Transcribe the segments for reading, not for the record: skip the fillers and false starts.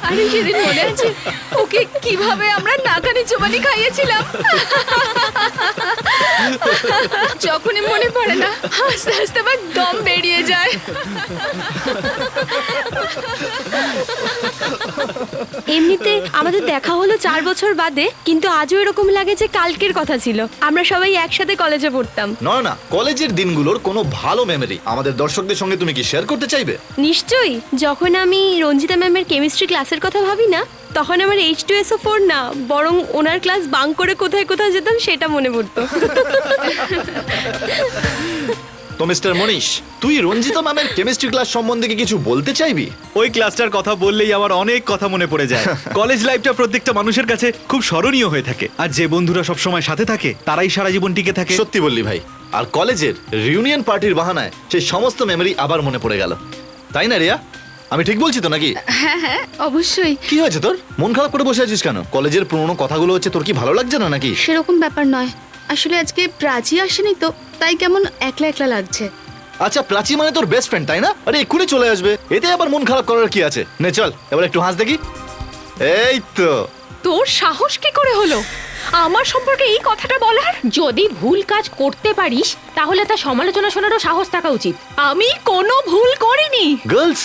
আরে সেদিন মনে আছে ওকে কিভাবে আমরা নাকানি চোবানি খাইয়েছিলাম? যখনই মনে পড়ে না আস্তে আস্তে আমার দম বেরিয়ে যায়। এমনিতে আমাদের দেখা হলো 4 বছর বাদে, কিন্তু আজও এরকম লাগে যে কালকের কথা ছিল। আমরা সবাই একসাথে কলেজে পড়তাম। না, কলেজের দিনগুলোর কোনো ভালো মেমরি আমাদের দর্শকদের সঙ্গে তুমি কি শেয়ার করতে চাইবে? নিশ্চয়ই। যখন আমি রঞ্জিতা ম্যামের কেমিস্ট্রি ক্লাসের কথা ভাবি না, তখন আমার H2SO4 না, বরং ওনার ক্লাস বাঙ্ক করে কোথায় কোথায় যেতাম সেটা মনে পড়তো। তো মিস্টার মনীষ, তুই রঞ্জিতা ম্যামের কেমিস্ট্রি ক্লাস সম্বন্ধে কি কিছু বলতে চাইবি? ওই ক্লাসটার কথা বললেই আমার অনেক কথা মনে পড়ে যায়। কলেজ লাইফটা প্রত্যেকটা মানুষের কাছে খুব স্মরণীয় হয়ে থাকে, আর যে বন্ধুরা সব সময় সাথে থাকে তারাই সারা জীবন টিকে থাকে। সত্যি বললি ভাই। আর কলেজের রিউনিয়ন পার্টির বাহানায় সেই সমস্ত মেমরি আবার মনে পড়ে গেল, তাই না রিয়া? আমি ঠিক বলছি তো নাকি? হ্যাঁ হ্যাঁ অবশ্যই। কি হয়েছে তোর? মন খারাপ করে বসে আছিস কেন? কলেজের পুরনো কথাগুলো হচ্ছে তোর কি ভালো লাগছে না নাকি? সেরকম ব্যাপার নয়, আসলে আজকে প্রাচী আসেনি তো, তাই কেমন একলা একলা লাগছে। আচ্ছা, প্রাচী মানে তোর বেস্ট ফ্রেন্ড তাই না? আরে এক্ষুনি চলে আসবে, এতে আবার মন খারাপ করার কি আছে? নে চল এবার একটু হাস দেখি। এই তো। তোর সাহস কি করে হলো আমার সম্পর্কে এই কথাটা বলার? যদি ভুল কাজ করতে পারিস তাহলে তা সমালোচনা শোনারও সাহস থাকা উচিত। আমি কোনো ভুল করিনি। গার্লস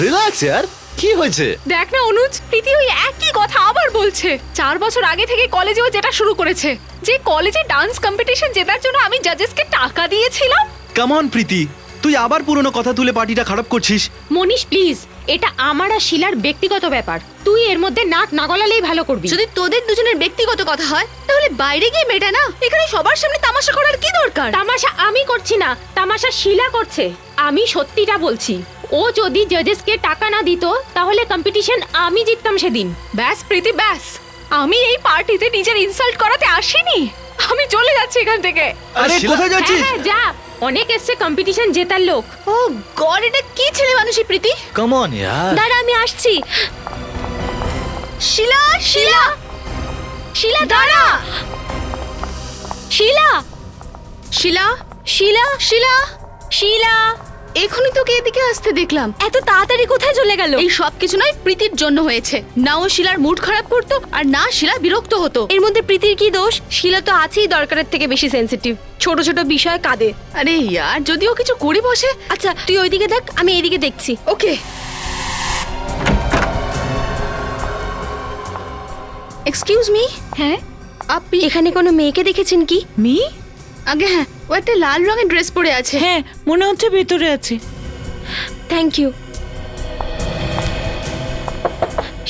রিল্যাক্স यार, কি হয়েছে? দেখ না অনুজ, প্রীতি ওই একই কথা আবার বলছে। 4 বছর আগে থেকে কলেজেও যেটা শুরু করেছে, যে কলেজে ডান্স কম্পিটিশন জেতার জন্য আমি জাজেসকে টাকা দিয়েছিলাম। কাম অন প্রীতি, তুই আবার পুরনো কথা তুলে পার্টিটা খারাপ করছিস। মনীষ প্লিজ, এটা আমার আর শিলার ব্যক্তিগত ব্যাপার। তুই এর মধ্যে নাক না গলালেই ভালো করবি। যদি তোদের দুজনের ব্যক্তিগত কথা হয় তাহলে বাইরে গিয়ে মেটা না, এখানে সবার সামনে তামাশা করার কি দরকার? তামাশা আমি করছি না, তামাশা শিলা করছে। আমি সত্যিটা বলছি, ও যদি জাজেসকে টাকা না দিত তাহলে কম্পিটিশন আমি জিততাম সেদিন। ব্যাস প্রীতি ব্যাস, আমি এই পার্টিতে নিজের ইনসাল্ট করাতে আসিনি। আমি চলে যাচ্ছি এখান থেকে। আরে শিলা- কোথায় হ্যাঁ যাচ্ছিস? হ্যাঁ যা, অনেক এসছে কম্পিটিশন জেতার লোক। ও গড, এটা কি ছেলে মানুষই প্রীতি। কাম অন यार। দাঁড়া, আমি আসছি। শিলা শিলা শিলা দাঁড়া। শিলা, শিলা শিলা, শিলা, শিলা, এখনই তোকে এদিকে আসতে দেখলাম। এত তাড়াতাড়ি কোথায় চলে গেল? এই সব কিছু নয় প্রীতির জন্য হয়েছে। না ও শিলার মুড খারাপ করতো আর না শিলা বিরক্ত হতো। এর মধ্যে প্রীতির কি দোষ? শিলা তো আছেই দরকারের থেকে বেশি সেনসিটিভ, ছোট ছোট বিষয় কাঁদে। আরে ইয়ার, যদি ও কিছু করে বসে। আচ্ছা তুই ওইদিকে দেখ, আমি এইদিকে দেখছি। ওকে। Excuse me. হ্যাঁ, আপনি এখানে কোনো মেয়েকে দেখেছেন কি? মি? আগে হ্যাঁ, ও একটা লাল রঙের ড্রেস পরে আছে। হ্যাঁ, মনে হচ্ছে ভেতরে আছে। Thank you.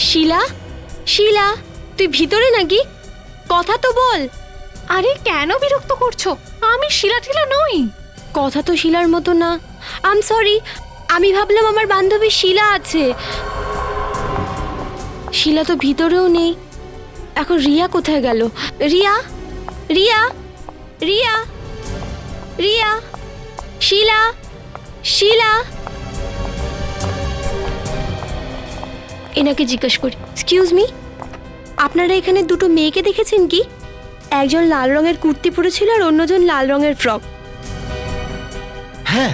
শিলা, শিলা, তুই ভিতরে নাকি? কথা তো বল। আরে কেন বিরক্ত করছো? আমি শিলা টিলা নই। কথা তো শিলার মতো না। আম সরি, আমি ভাবলাম আমার বান্ধবী শিলা আছে। শিলা তো ভিতরেও নেই। এখন রিয়া কোথায় গেল? রিয়া, রিয়া, রিয়া, রিয়া, শিলা, শিলা। এনাকে জিজ্ঞেস করি। এক্সকিউজ মি, আপনারা এখানে দুটো মেয়েকে দেখেছেন কি? একজন লাল রঙের কুর্তি পরেছিল আর অন্যজন লাল রঙের ফ্রক। হ্যাঁ,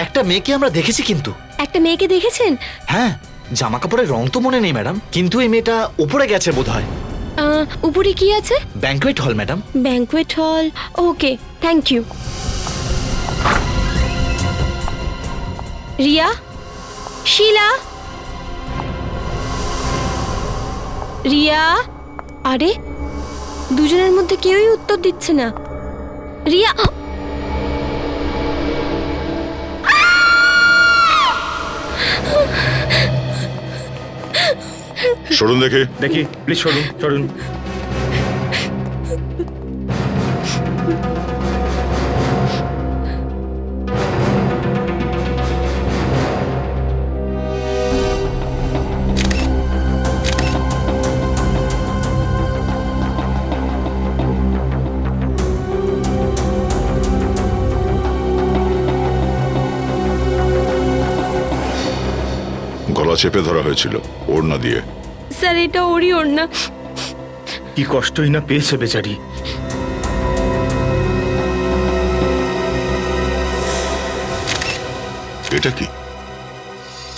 একটা মেয়েকে আমরা দেখেছি কিন্তু। একটা মেয়েকে দেখেছেন? হ্যাঁ, জামা কাপড়ের রং তো মনে নেই ম্যাডাম, কিন্তু এই মেয়েটা উপরে গেছে বোধহয়। উপরে কি আছে? ব্যাংকুয়েট হল madam. Banquet hall, okay, thank you. Riya, Sheela, Riya. আরে দুজনের মধ্যে কেউই উত্তর দিচ্ছে না। রিয়া, সরুন দেখে। দেখি প্লিজ, সরুন সরুন। গলা চেপে ধরা হয়েছিল ওড়না দিয়ে। স্যার এটা ওরই ওড়না। কি কষ্টই না পেয়েছে বেচারি। এটা কি?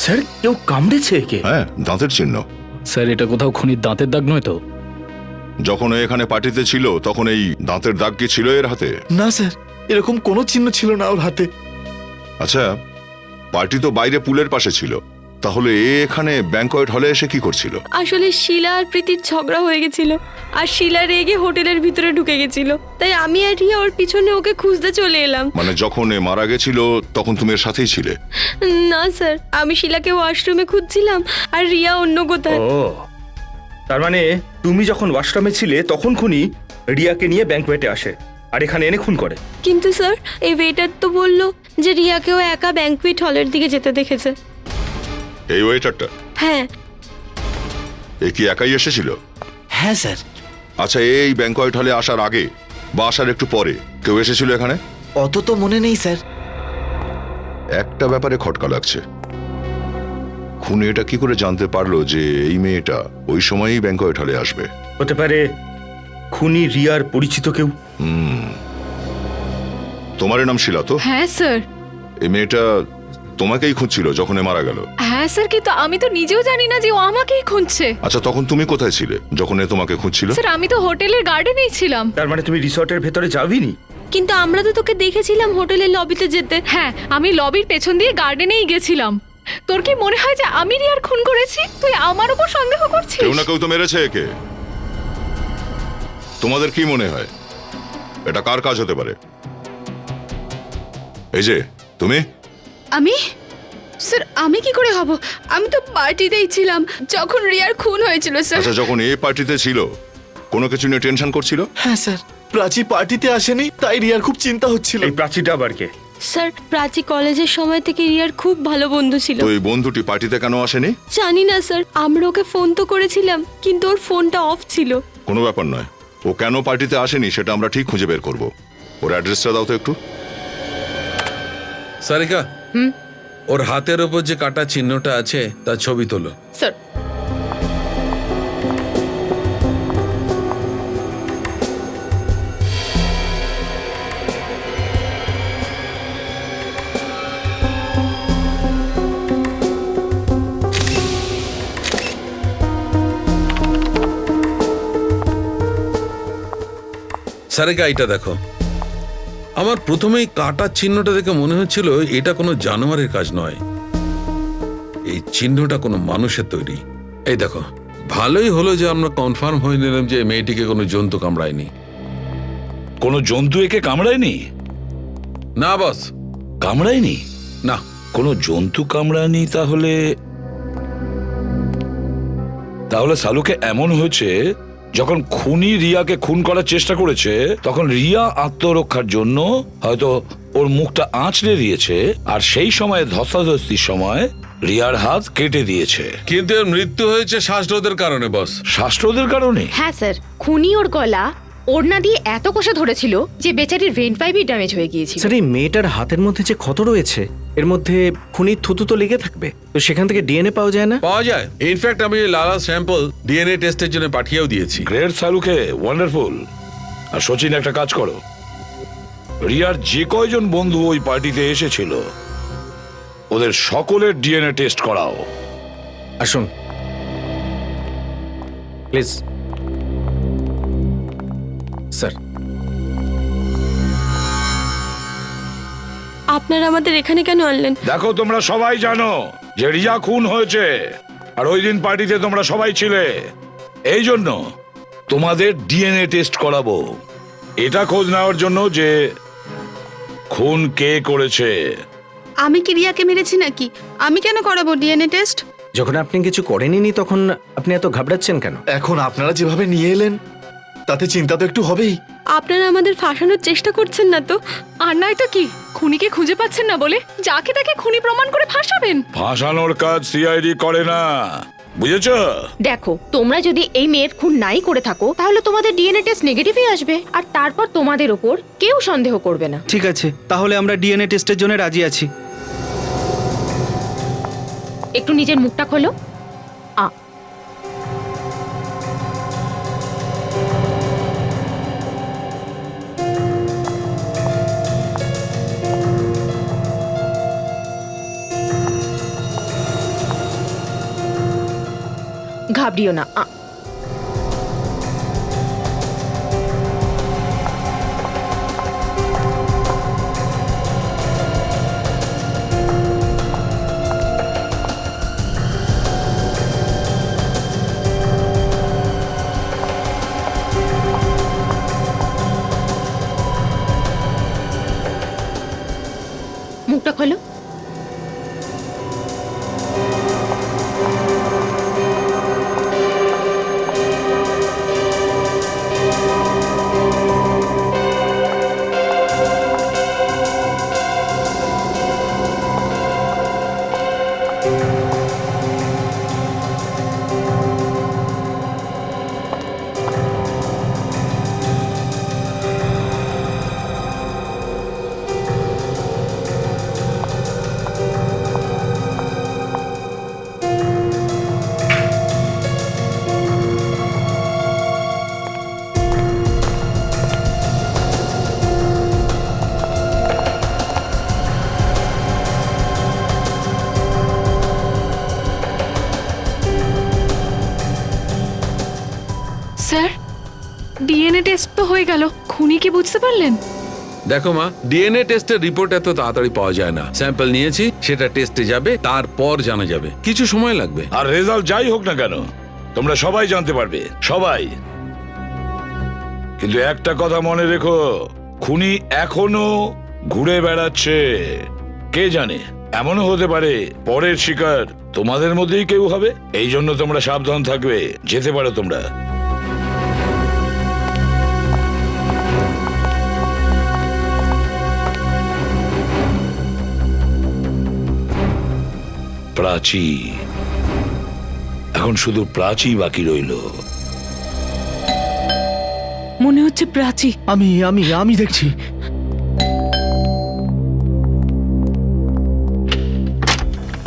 স্যার কেউ কামড়েছে একে? হ্যাঁ, দাঁতের চিহ্ন। স্যার এটা কোথাও খুনির দাঁতের দাগ নয় তো? যখন ও এখানে পার্টিতে ছিল তখন এই দাঁতের দাগ কি ছিল এর হাতে? না স্যার, এরকম কোনো চিহ্ন ছিল না ওর হাতে। আচ্ছা, পার্টি তো বাইরে পুলের পাশে ছিল, তাহলে এ এখানে ব্যাংকোয়েট হলে এসে কি করছিল? আসলে শিলা আর প্রীতির ঝগড়া হয়ে গেছিল, আর শিলা রেগে হোটেলের ভিতরে ঢুকে গেছিল, তাই আমি আর রিয়া ওর পিছনে ওকে খুঁজতে চলে এলাম। মানে যখন এ মারা গেছিল তখন তুমি এর সাথেই ছিলে? না স্যার, আমি শিলাকে ওয়াশরুমে খুঁজছিলাম আর রিয়া অন্য কোথায়। ও, তার মানে তুমি যখন ওয়াশরুমে ছিলে তখন খুনি রিয়াকে নিয়ে ব্যাংকোয়েটে আসে আর এখানে এনে খুন করে। কিন্তু স্যার, এই ওয়েটার তো বললো যে রিয়াকেও একা ব্যাংকুয়েট হলের দিকে যেতে দেখেছে। এই ওয়েটারটা? হ্যাঁ। এ কি একাই এসেছিল? হ্যাঁ স্যার। আচ্ছা, এই ব্যাংকোয়েট হলে আসার আগে বা আসার একটু পরে কেউ এসেছিল এখানে? অত তো মনে নেই স্যার। একটা ব্যাপারে খটকা লাগছে। খুনি এটা কি করে জানতে পারলো যে এই মেয়েটা ওই সময়ই ব্যাংকোয়েট হলে আসবে? হতে পারে খুনি রিয়ার পরিচিত কেউ। তোমার নাম শিলা তো? হ্যাঁ স্যার। এই মেয়েটা তোমাকেই খুঁজছিল যখন এ মারা গেল? হ্যাঁ স্যার, কিন্তু আমি তো নিজেও জানি না যে ও আমাকেই খুঁজছে। আচ্ছা, তখন তুমি কোথায় ছিলে যখন এ তোমাকে খুঁজছিল? স্যার, আমি তো হোটেলের গার্ডেনেই ছিলাম। তার মানে তুমি রিসর্টের ভেতরে যাবিনি? কিন্তু আমরা তো তোকে দেখেছিলাম হোটেলের লবিতে যেতে। হ্যাঁ, আমি লবির পেছন দিয়ে গার্ডেনেই গেছিলাম। তোর কি মনে হয় যে আমি রিয়ার খুন করেছি? তুই আমার উপর সন্দেহ করছিস? কেউ না কেউ তো মেরেছে একে। তোমাদের কি মনে হয় এটা কার কাজ হতে পারে? এই যে তুমি। আমি? স্যার, আমি কি করে হব? আমি তো পার্টিতেই ছিলাম যখন রিয়ার খুন হয়েছিল স্যার। আচ্ছা, যখন এ পার্টিতে ছিল কোনো কিছু নিয়ে টেনশন করছিল? হ্যাঁ স্যার, প্রাচী পার্টিতে আসেনি, তাই রিয়ার খুব চিন্তা হচ্ছিল। এই প্রাচীটা আবার কে? স্যার, প্রাচী কলেজের সময় থেকে রিয়ার খুব ভালো বন্ধু ছিল। তো এই বন্ধুটি পার্টিতে কেন আসেনি? জানি না স্যার, আমরা ওকে ফোন তো করেছিলাম কিন্তু ওর ফোনটা অফ ছিল। কোনো ব্যাপার নয়, ও কেন পার্টিতে আসেনি সেটা আমরা ঠিক খুঁজে বের করব। ওর অ্যাড্রেসটা দাও তো একটু। সারিকা, ওর হাতের ওপর যে কাটা চিহ্নটা আছে তার ছবি তোলো। স্যার। সারিকা, এটা দেখো। আমার প্রথমেই কাটা চিহ্নটা দেখে মনে হচ্ছিল এটা কোনো জানোয়ারের কাজ নয়, এই চিহ্নটা কোনো মানুষের তৈরি। এই দেখো, ভালোই হলো যে আমরা কনফার্ম হয়ে নিলাম যে মেয়েটিকে কোনো জন্তু কামড়ায়নি। কোনো জন্তু একে কামড়ায়নি? না বস, কামড়ায়নি? না। কোনো জন্তু কামড়ায়নি? তাহলে তাহলে সালুকে এমন হয়েছে, যখন খুনি রিয়াকে খুন করার চেষ্টা করেছে তখন রিয়া আত্মরক্ষার জন্য হয়তো ওর মুখটা আঁচড়ে দিয়েছে, আর সেই সময় ধস্তাধস্তির সময় রিয়ার হাত কেটে দিয়েছে। কিন্তু এর মৃত্যু হয়েছে শ্বাসরোধের কারণে বস। শ্বাসরোধের কারণে? হ্যাঁ স্যার, খুনি ওর গলা ওড়না দিয়ে এত কষে ধরেছিল যে বেচারির ভেন্ট পাইপই ড্যামেজ হয়ে গিয়েছিল। স্যার, এই মেয়েটার হাতের মধ্যে যে ক্ষত রয়েছে এর মধ্যে খুনির থুতু তো লেগে থাকবে, তো সেখান থেকে ডিএনএ পাওয়া যায় না? পাওয়া যায়। ইনফ্যাক্ট আমি লালা স্যাম্পল ডিএনএ টেস্টের জন্য পাঠিয়েও দিয়েছি। গ্রেট সালুকে, ওয়ান্ডারফুল। আর সচিন, একটা কাজ করো, রিয়ার যে কয়জন বন্ধু ওই পার্টিতে এসেছিল ওদের সকলের ডিএনএ টেস্ট করাও। আসুন প্লিজ। স্যার, আপনারা আমাদের এখানে কেন আনলেন? দেখো, তোমরা সবাই জানো যে রিয়া খুন হয়েছে, আর ওই দিন পার্টিতে তোমরা সবাই ছিলে। এই জন্য তোমাদের ডিএনএ টেস্ট করাবো, এটা খোঁজ নেওয়ার জন্য যে খুন কে করেছে। আমি কি রিয়াকে মেরেছি নাকি? আমি কেন করাবো ডিএনএ টেস্ট? যখন আপনি কিছু করেননি তখন আপনি এত ঘাবড়াচ্ছেন কেন? এখন আপনারা যেভাবে নিয়ে এলেন তাতে চিন্তা তো একটু হবেই। আপনারা আমাদের ফাঁসানোর চেষ্টা করছেন না তো? আর নয় তো কি, খুনিকে খুঁজে পাচ্ছেন না বলে যাকে তাকে খুনি প্রমাণ করে ফাঁসাবেন? ফাঁসানোর কাজ সিআইডি করে না, বুঝেছো? দেখো, তোমরা যদি এই মেয়ের খুন নাই করে থাকো তাহলে তোমাদের ডিএনএ টেস্ট নেগেটিভই আসবে, আর তারপর তোমাদের ওপর কেউ সন্দেহ করবে না। ঠিক আছে, তাহলে আমরা ডিএনএ টেস্টের জন্য রাজি আছি। একটু নিজের মুখটা খোলো। ঘাবড়িও না। মুখটা খোলো। স্যার, ডিএনএ টেস্ট তো হয়ে গেল, খুনি কি বুঝতে পারলেন? দেখো মা, ডিএনএ টেস্টের রিপোর্ট এত তাড়াতাড়ি পাওয়া যায় না। স্যাম্পল নিয়েছি, সেটা টেস্টে যাবে, তারপর জানা যাবে। কিছু সময় লাগবে। আর রেজাল্ট যাই হোক না কেন, তোমরা সবাই জানতে পারবে, সবাই। কিন্তু একটা কথা মনে রেখো, খুনি এখনো ঘুরে বেড়াচ্ছে। কে জানে, এমনও হতে পারে পরের শিকার তোমাদের মধ্যেই কেউ হবে। এই জন্য তোমরা সাবধান থাকবে। যেতে পারো তোমরা। প্রাচী, এখন শুধু প্রাচী বাকি রইল। মনে হচ্ছে প্রাচী। আমি আমি আমি দেখছি।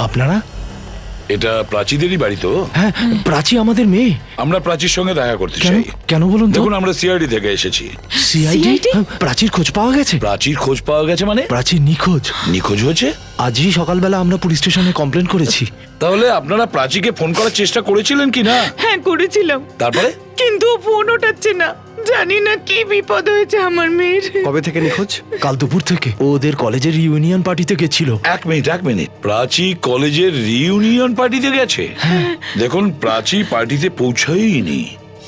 আপনারা? এটা প্রাচীদেরই বাড়ি তো? হ্যাঁ, প্রাচী আমাদের মেয়ে। আমরা প্রাচীর সঙ্গে দেখা করতে কেন? চাই। কেন বলুন তো? দেখুন, আমরা সিআইডি থেকে এসেছি। সিআইডি? প্রাচীর খোঁজ পাওয়া গেছে? প্রাচীর খোঁজ পাওয়া গেছে মানে? প্রাচীর নিখোঁজ। নিখোঁজ হয়েছে? আজই সকালবেলা আমরা পুলিশ স্টেশনে কমপ্লেন করেছি। তাহলে আপনারা প্রাচীকে ফোন করার চেষ্টা করেছিলেন কি না? হ্যাঁ করেছিলাম, তারপরে? কিন্তু ও ফোন ওঠাচ্ছে না। জানি না কি বিপদ হয়েছে আমার মেয়ের। কবে থেকে নিখোঁজ? কাল দুপুর থেকে। ও ওদের কলেজের ইউনিয়ন পার্টিতে গেছিল। এক মিনিট। প্রাচী কলেজের রিইউনিয়ন পার্টিতে গেছে? দেখুন, প্রাচী পার্টিতে পৌঁছায়নি।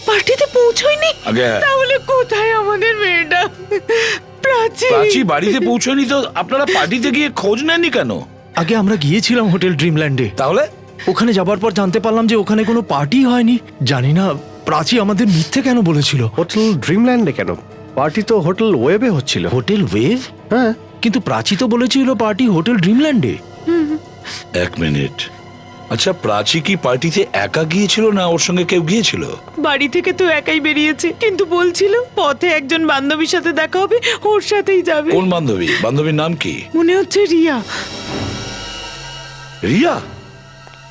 পার্টিতে পৌঁছয়নি? আগে তাহলে কোথায় আমাদের মেয়েটা? প্রাচী। প্রাচী বাড়িতে পৌঁছায়নি তো আপনারা পার্টিতে গিয়ে খোঁজ নেননি কেন? আগে আমরা গিয়েছিলাম হোটেল ড্রিমল্যান্ডে। তাহলে? ওখানে যাবার পর জানতে পারলাম যে ওখানে কোনো পার্টি হয়নি। জানি না প্রাচী আমাদের মিথ্যে কেন বলেছিল। হোটেল ড্রিমল্যান্ডে কেন? পার্টি তো হোটেল ওয়েবে হচ্ছিল। Hotel wave? হ্যাঁ, কিন্তু প্রাচী তো বলেছিল পার্টি হোটেল ড্রিমল্যান্ডে। এক মিনিট। আচ্ছা, প্রাচী কি পার্টিতে একা গিয়েছিল না ওর সঙ্গে কেউ গিয়েছিল? বাড়ি থেকে তো একাই বেরিয়েছে, কিন্তু বলছিল পথে একজন বান্ধবীর সাথে দেখা হবে, ওর সাথেই যাবে। কোন বান্ধবী? বান্ধবীর নাম কি? মনে হচ্ছে রিয়া। রিয়া?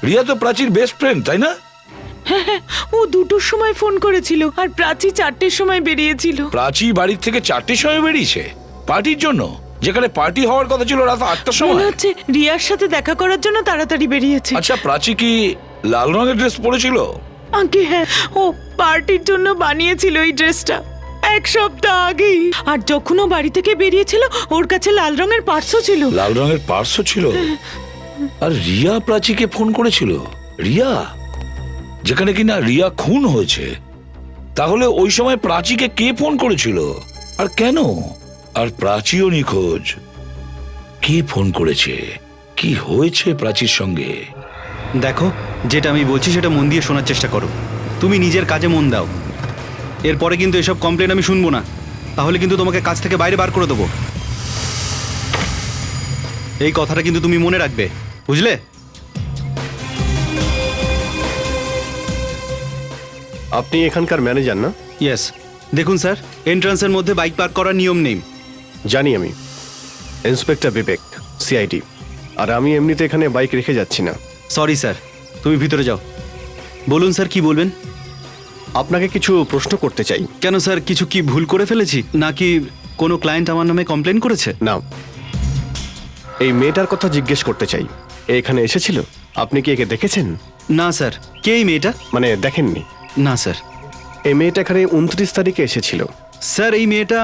রিয়া তো প্রাচীর বেস্ট ফ্রেন্ড, তাই না? ও 2টোর সময় ফোন করেছিল, আর প্রাচী 4টের সময় বেরিয়েছিল। প্রাচী বাড়ির থেকে 4টের সময় বেরিয়েছে পার্টির জন্য, যেখানে পার্টি হওয়ার কথা ছিল রাত 8টার মনে সময়। হচ্ছে রিয়ার সাথে দেখা করার জন্য তাড়াতাড়ি বেরিয়েছে। আচ্ছা, প্রাচী কি লাল রঙের ড্রেস পরেছিল? আগে হ্যাঁ, ও পার্টির জন্য বানিয়েছিল এই ড্রেসটা 1 সপ্তাহ আগেই। আর যখন ও বাড়ি থেকে বেরিয়েছিল, ওর কাছে লাল রঙের পার্সও ছিল। লাল রঙের পার্সও ছিল। আর রিয়া প্রাচীকে ফোন করেছিল? রিয়া? যেখানে কিনা রিয়া খুন হয়েছে। তাহলে ওই সময় প্রাচীকে কে ফোন করেছিল আর কেন? আর প্রাচীও নিখোঁজ। কে ফোন করেছে? কি হয়েছে প্রাচীর সঙ্গে? দেখো, যেটা আমি বলছি সেটা মন দিয়ে শোনার চেষ্টা করো। তুমি নিজের কাজে মন দাও। এরপরে কিন্তু এসব কমপ্লেন আমি শুনবো না, তাহলে কিন্তু তোমাকে কাজ থেকে বাইরে বার করে দেবো। এই কথাটা কিন্তু তুমি মনে রাখবে, বুঝলে? আপনি এখানকার ম্যানেজার না? ইয়েস। দেখুন স্যার, এন্ট্রান্সের মধ্যে বাইক পার্ক করার নিয়ম নেই। জানি আমি, ইন্সপেক্টর বিবেক, সিআইডি। আর আমি এমনিতে এখানে বাইক রেখে যাচ্ছি না। সরি স্যার, তুমি ভিতরে যাও। বলুন স্যার, কি বলবেন? আপনাকে কিছু প্রশ্ন করতে চাই। কেন স্যার, কিছু কি ভুল করে ফেলেছি নাকি কোনো ক্লায়েন্ট আমার নামে কমপ্লেন করেছে? না, এই মেয়েটার কথা জিজ্ঞেস করতে চাই। এ এখানে এসেছিল? আপনি কি একে দেখেছেন? না স্যার, কে এই মেয়েটা? মানে দেখেননি? না স্যার। এই মেয়েটা এখানে 29 তারিখে এসেছিল। স্যার এই মেয়েটা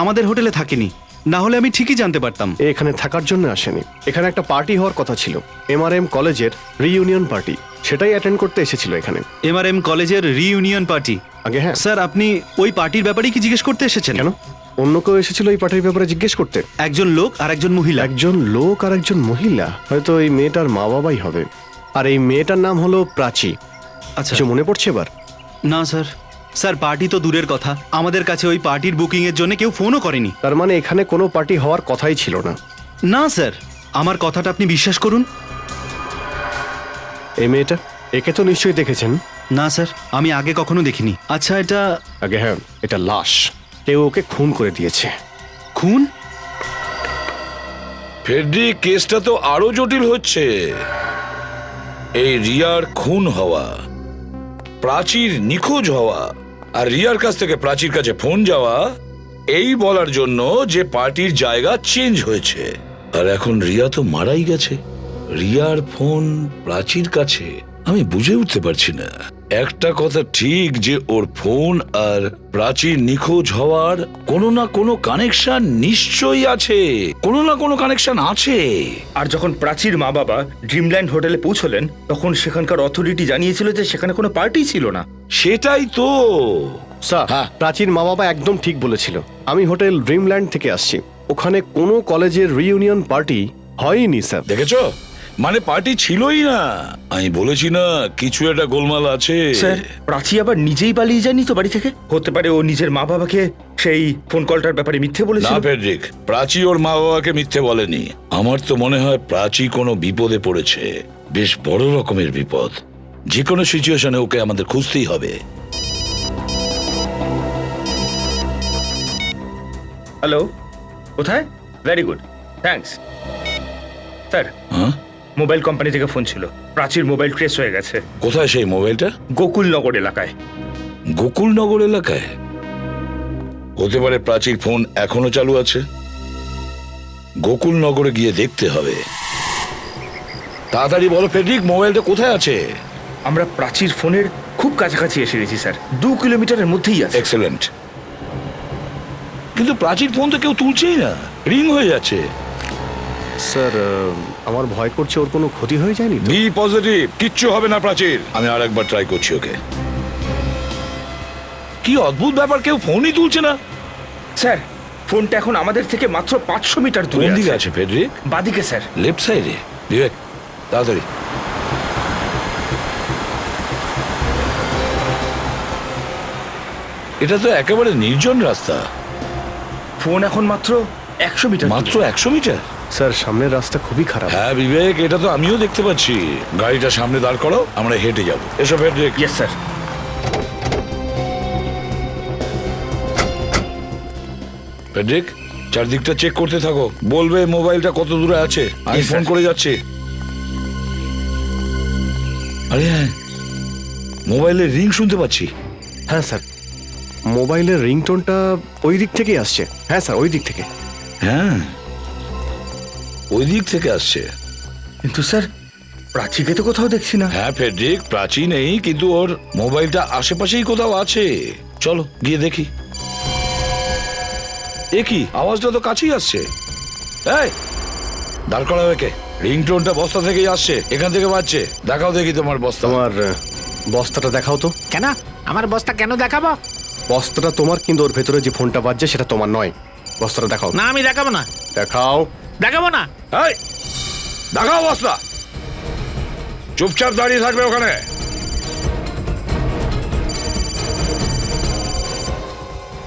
আমাদের হোটেলে থাকেনি, না হলে আমি ঠিকই জানতে পারতাম। এ এখানে থাকার জন্য আসেনি। এখানে একটা পার্টি হওয়ার কথা ছিল, MRM কলেজের রিইউনিয়ন পার্টি, সেটাই অ্যাটেন্ড করতে এসেছিল এখানে। MRM কলেজের রিইউনিয়ন পার্টি? আগে হ্যাঁ। স্যার আপনি ওই পার্টির ব্যাপারেই কি জিজ্ঞেস করতে এসেছেন? কেন, অন্য কেউ এসেছিল এই পার্টির ব্যাপারে জিজ্ঞেস করতে? একজন লোক আর একজন মহিলা। একজন লোক আর একজন মহিলা, হয়তো এই মেয়েটার মা বাবাই হবে। আর এই মেয়েটার নাম হলো প্রাচী। আচ্ছা। কিছু মনে পড়ছে এবার? না স্যার। স্যার পার্টি তো দূরের কথা, আমাদের কাছে ওই পার্টির বুকিং এর জন্য কেউ ফোনও করেনি। তার মানে এখানে কোনো পার্টি হওয়ার কথাই ছিল না? না স্যার, আমার কথাটা আপনি বিশ্বাস করুন। এই মেয়েটা, একে তো নিশ্চয়ই দেখেছেন? না স্যার, আমি আগে কখনো দেখিনি। আচ্ছা এটা? আগে হ্যাঁ, এটা লাশ, কেউ ওকে খুন করে দিয়েছে। খুন? ফেডরি, কেসটা তো আরো জটিল হচ্ছে। এই রিয়ার খুন হওয়া, প্রাচীর নিখোঁজ হওয়া, আর রিয়ার কাছ থেকে প্রাচীর কাছে ফোন যাওয়া, এই বলার জন্য যে পার্টির জায়গা চেঞ্জ হয়েছে। আর এখন রিয়া তো মারাই গেছে, রিয়ার ফোন প্রাচীর কাছে। আমি বুঝে উঠতে পারছি না। একটা কথা ঠিক যে ওর ফোন আর প্রাচীর নিখোঁজ হওয়ার কোনো না কোনো কানেকশন নিশ্চয়ই আছে, কোনো না কোনো কানেকশন আছে। আর যখন প্রাচীর মা বাবা ড্রিমল্যান্ড হোটেলে পৌঁছলেন, তখন সেখানকার অথরিটি জানিয়েছিল যে সেখানে কোনো পার্টি ছিল না। সেটাই তো স্যার, হ্যাঁ। প্রাচীর মা বাবা একদম ঠিক বলেছিল। আমি হোটেল ড্রিমল্যান্ড থেকে আসছি, ওখানে কোনো কলেজের রিইউনিয়ন পার্টি হয়নি স্যার। দেখেছো, মানে পার্টি ছিলই না। আমি বলেছি না কিছু একটা গোলমাল আছে। স্যার, প্রাচী আবার নিজেই পালিয়ে যায়নি তো বাড়ি থেকে? হতে পারে ও নিজের মা বাবাকে সেই ফোন কলটার ব্যাপারে মিথ্যে না বলেছিল। ফেডরিক, প্রাচী ওর মা বাবাকে মিথ্যে বলেনি। আমার তো মনে হয় প্রাচী কোনো বিপদে পড়েছে, বেশ বড় রকমের বিপদ। যে কোনো সিচুয়েশনে ওকে আমাদের খুঁজতেই হবে। হ্যালো, কোথায়? Very good, thanks. স্যার, হ্যাঁ, মোবাইল কোম্পানি থেকে ফোন ছিল, প্রাচীর মোবাইল ট্রেস হয়ে গেছে। কোথায় সেই মোবাইলটা? গোকুলনগর এলাকায়। গোকুলনগর এলাকায়? হতে পারে প্রাচীর ফোন এখনো চালু আছে। গোকুলনগরে গিয়ে দেখতে হবে। তাড়াতাড়ি বলো ফেডরিক, মোবাইলটা কোথায় আছে? আমরা প্রাচীর ফোনের খুব কাছাকাছি এসে গেছি স্যার, 2 কিলোমিটারের মধ্যেই আছে। এক্সেলেন্ট। কিন্তু প্রাচীর ফোন তো কেউ তুলছেই না, রিং হয়ে যাচ্ছে। স্যার, আমার ভয় করছে ওর কোনো ক্ষতি হয়ে যায়নি তো? বি পজিটিভ, কিচ্ছু হবে না প্রাচীর। আমি আর একবার ট্রাই করছি ওকে। কি অদ্ভুত ব্যাপার, কেউ ফোনই তুলছে না। স্যার, ফোনটা এখন আমাদের থেকে মাত্র 500 মিটার কোন দূরে দিকে আছে। আছে ফেডরিক? বাদিকে স্যার। লেফট সাইডে? বিবেক, তাড়াতাড়ি। এটা তো একেবারে নির্জন রাস্তা। ফোন এখন মাত্র 100 মিটার। মাত্র 100 মিটার? স্যার, সামনের রাস্তা খুবই খারাপ। হ্যাঁ বিবেক, এটা তো আমিও দেখতে পাচ্ছি। গাড়িটা সামনে দাঁড় করো, আমরা হেঁটে যাব। এসো ফেডরিক। Yes sir. ফেডরিক, চারদিকটা চেক করতে থাকো, বলবে মোবাইলটা কত দূরে আছে। আমি Yes, ফোন sir. করে যাচ্ছি। আরে হ্যাঁ, মোবাইলের রিং শুনতে পাচ্ছি। হ্যাঁ স্যার, মোবাইলের রিংটোনটা ওই দিক থেকেই আসছে। হ্যাঁ স্যার, ওই দিক থেকে। হ্যাঁ, ওই দিক থেকে আসছে। কিন্তু স্যার, প্রাচীকে তো কোথাও দেখছি না। হ্যাঁ ফেডরিক, প্রাচী নেই, কিন্তু ওর মোবাইলটা আশেপাশেই কোথাও আছে। চলো গিয়ে দেখি। এ কি, আওয়াজটা তো কাছেই আসছে। এই, দাঁড় করা একে। রিংটোনটা বস্তা থেকেই আসছে, এখান থেকে বাজছে। দেখাও দেখি তোমার বস্তা। তোমার বস্তাটা দেখাও তো। কেন আমার বস্তা কেন দেখাবো? বস্তাটা তোমার, কিন্তু ওর ভেতরে যে ফোনটা বাজছে সেটা তোমার নয়। বস্তাটা দেখাও। না, আমি দেখাবো না। দেখাও। দেখাবো না। এই, দেখাও বস্তা। চুপচাপ দাঁড়িয়ে থাকবে ওখানে।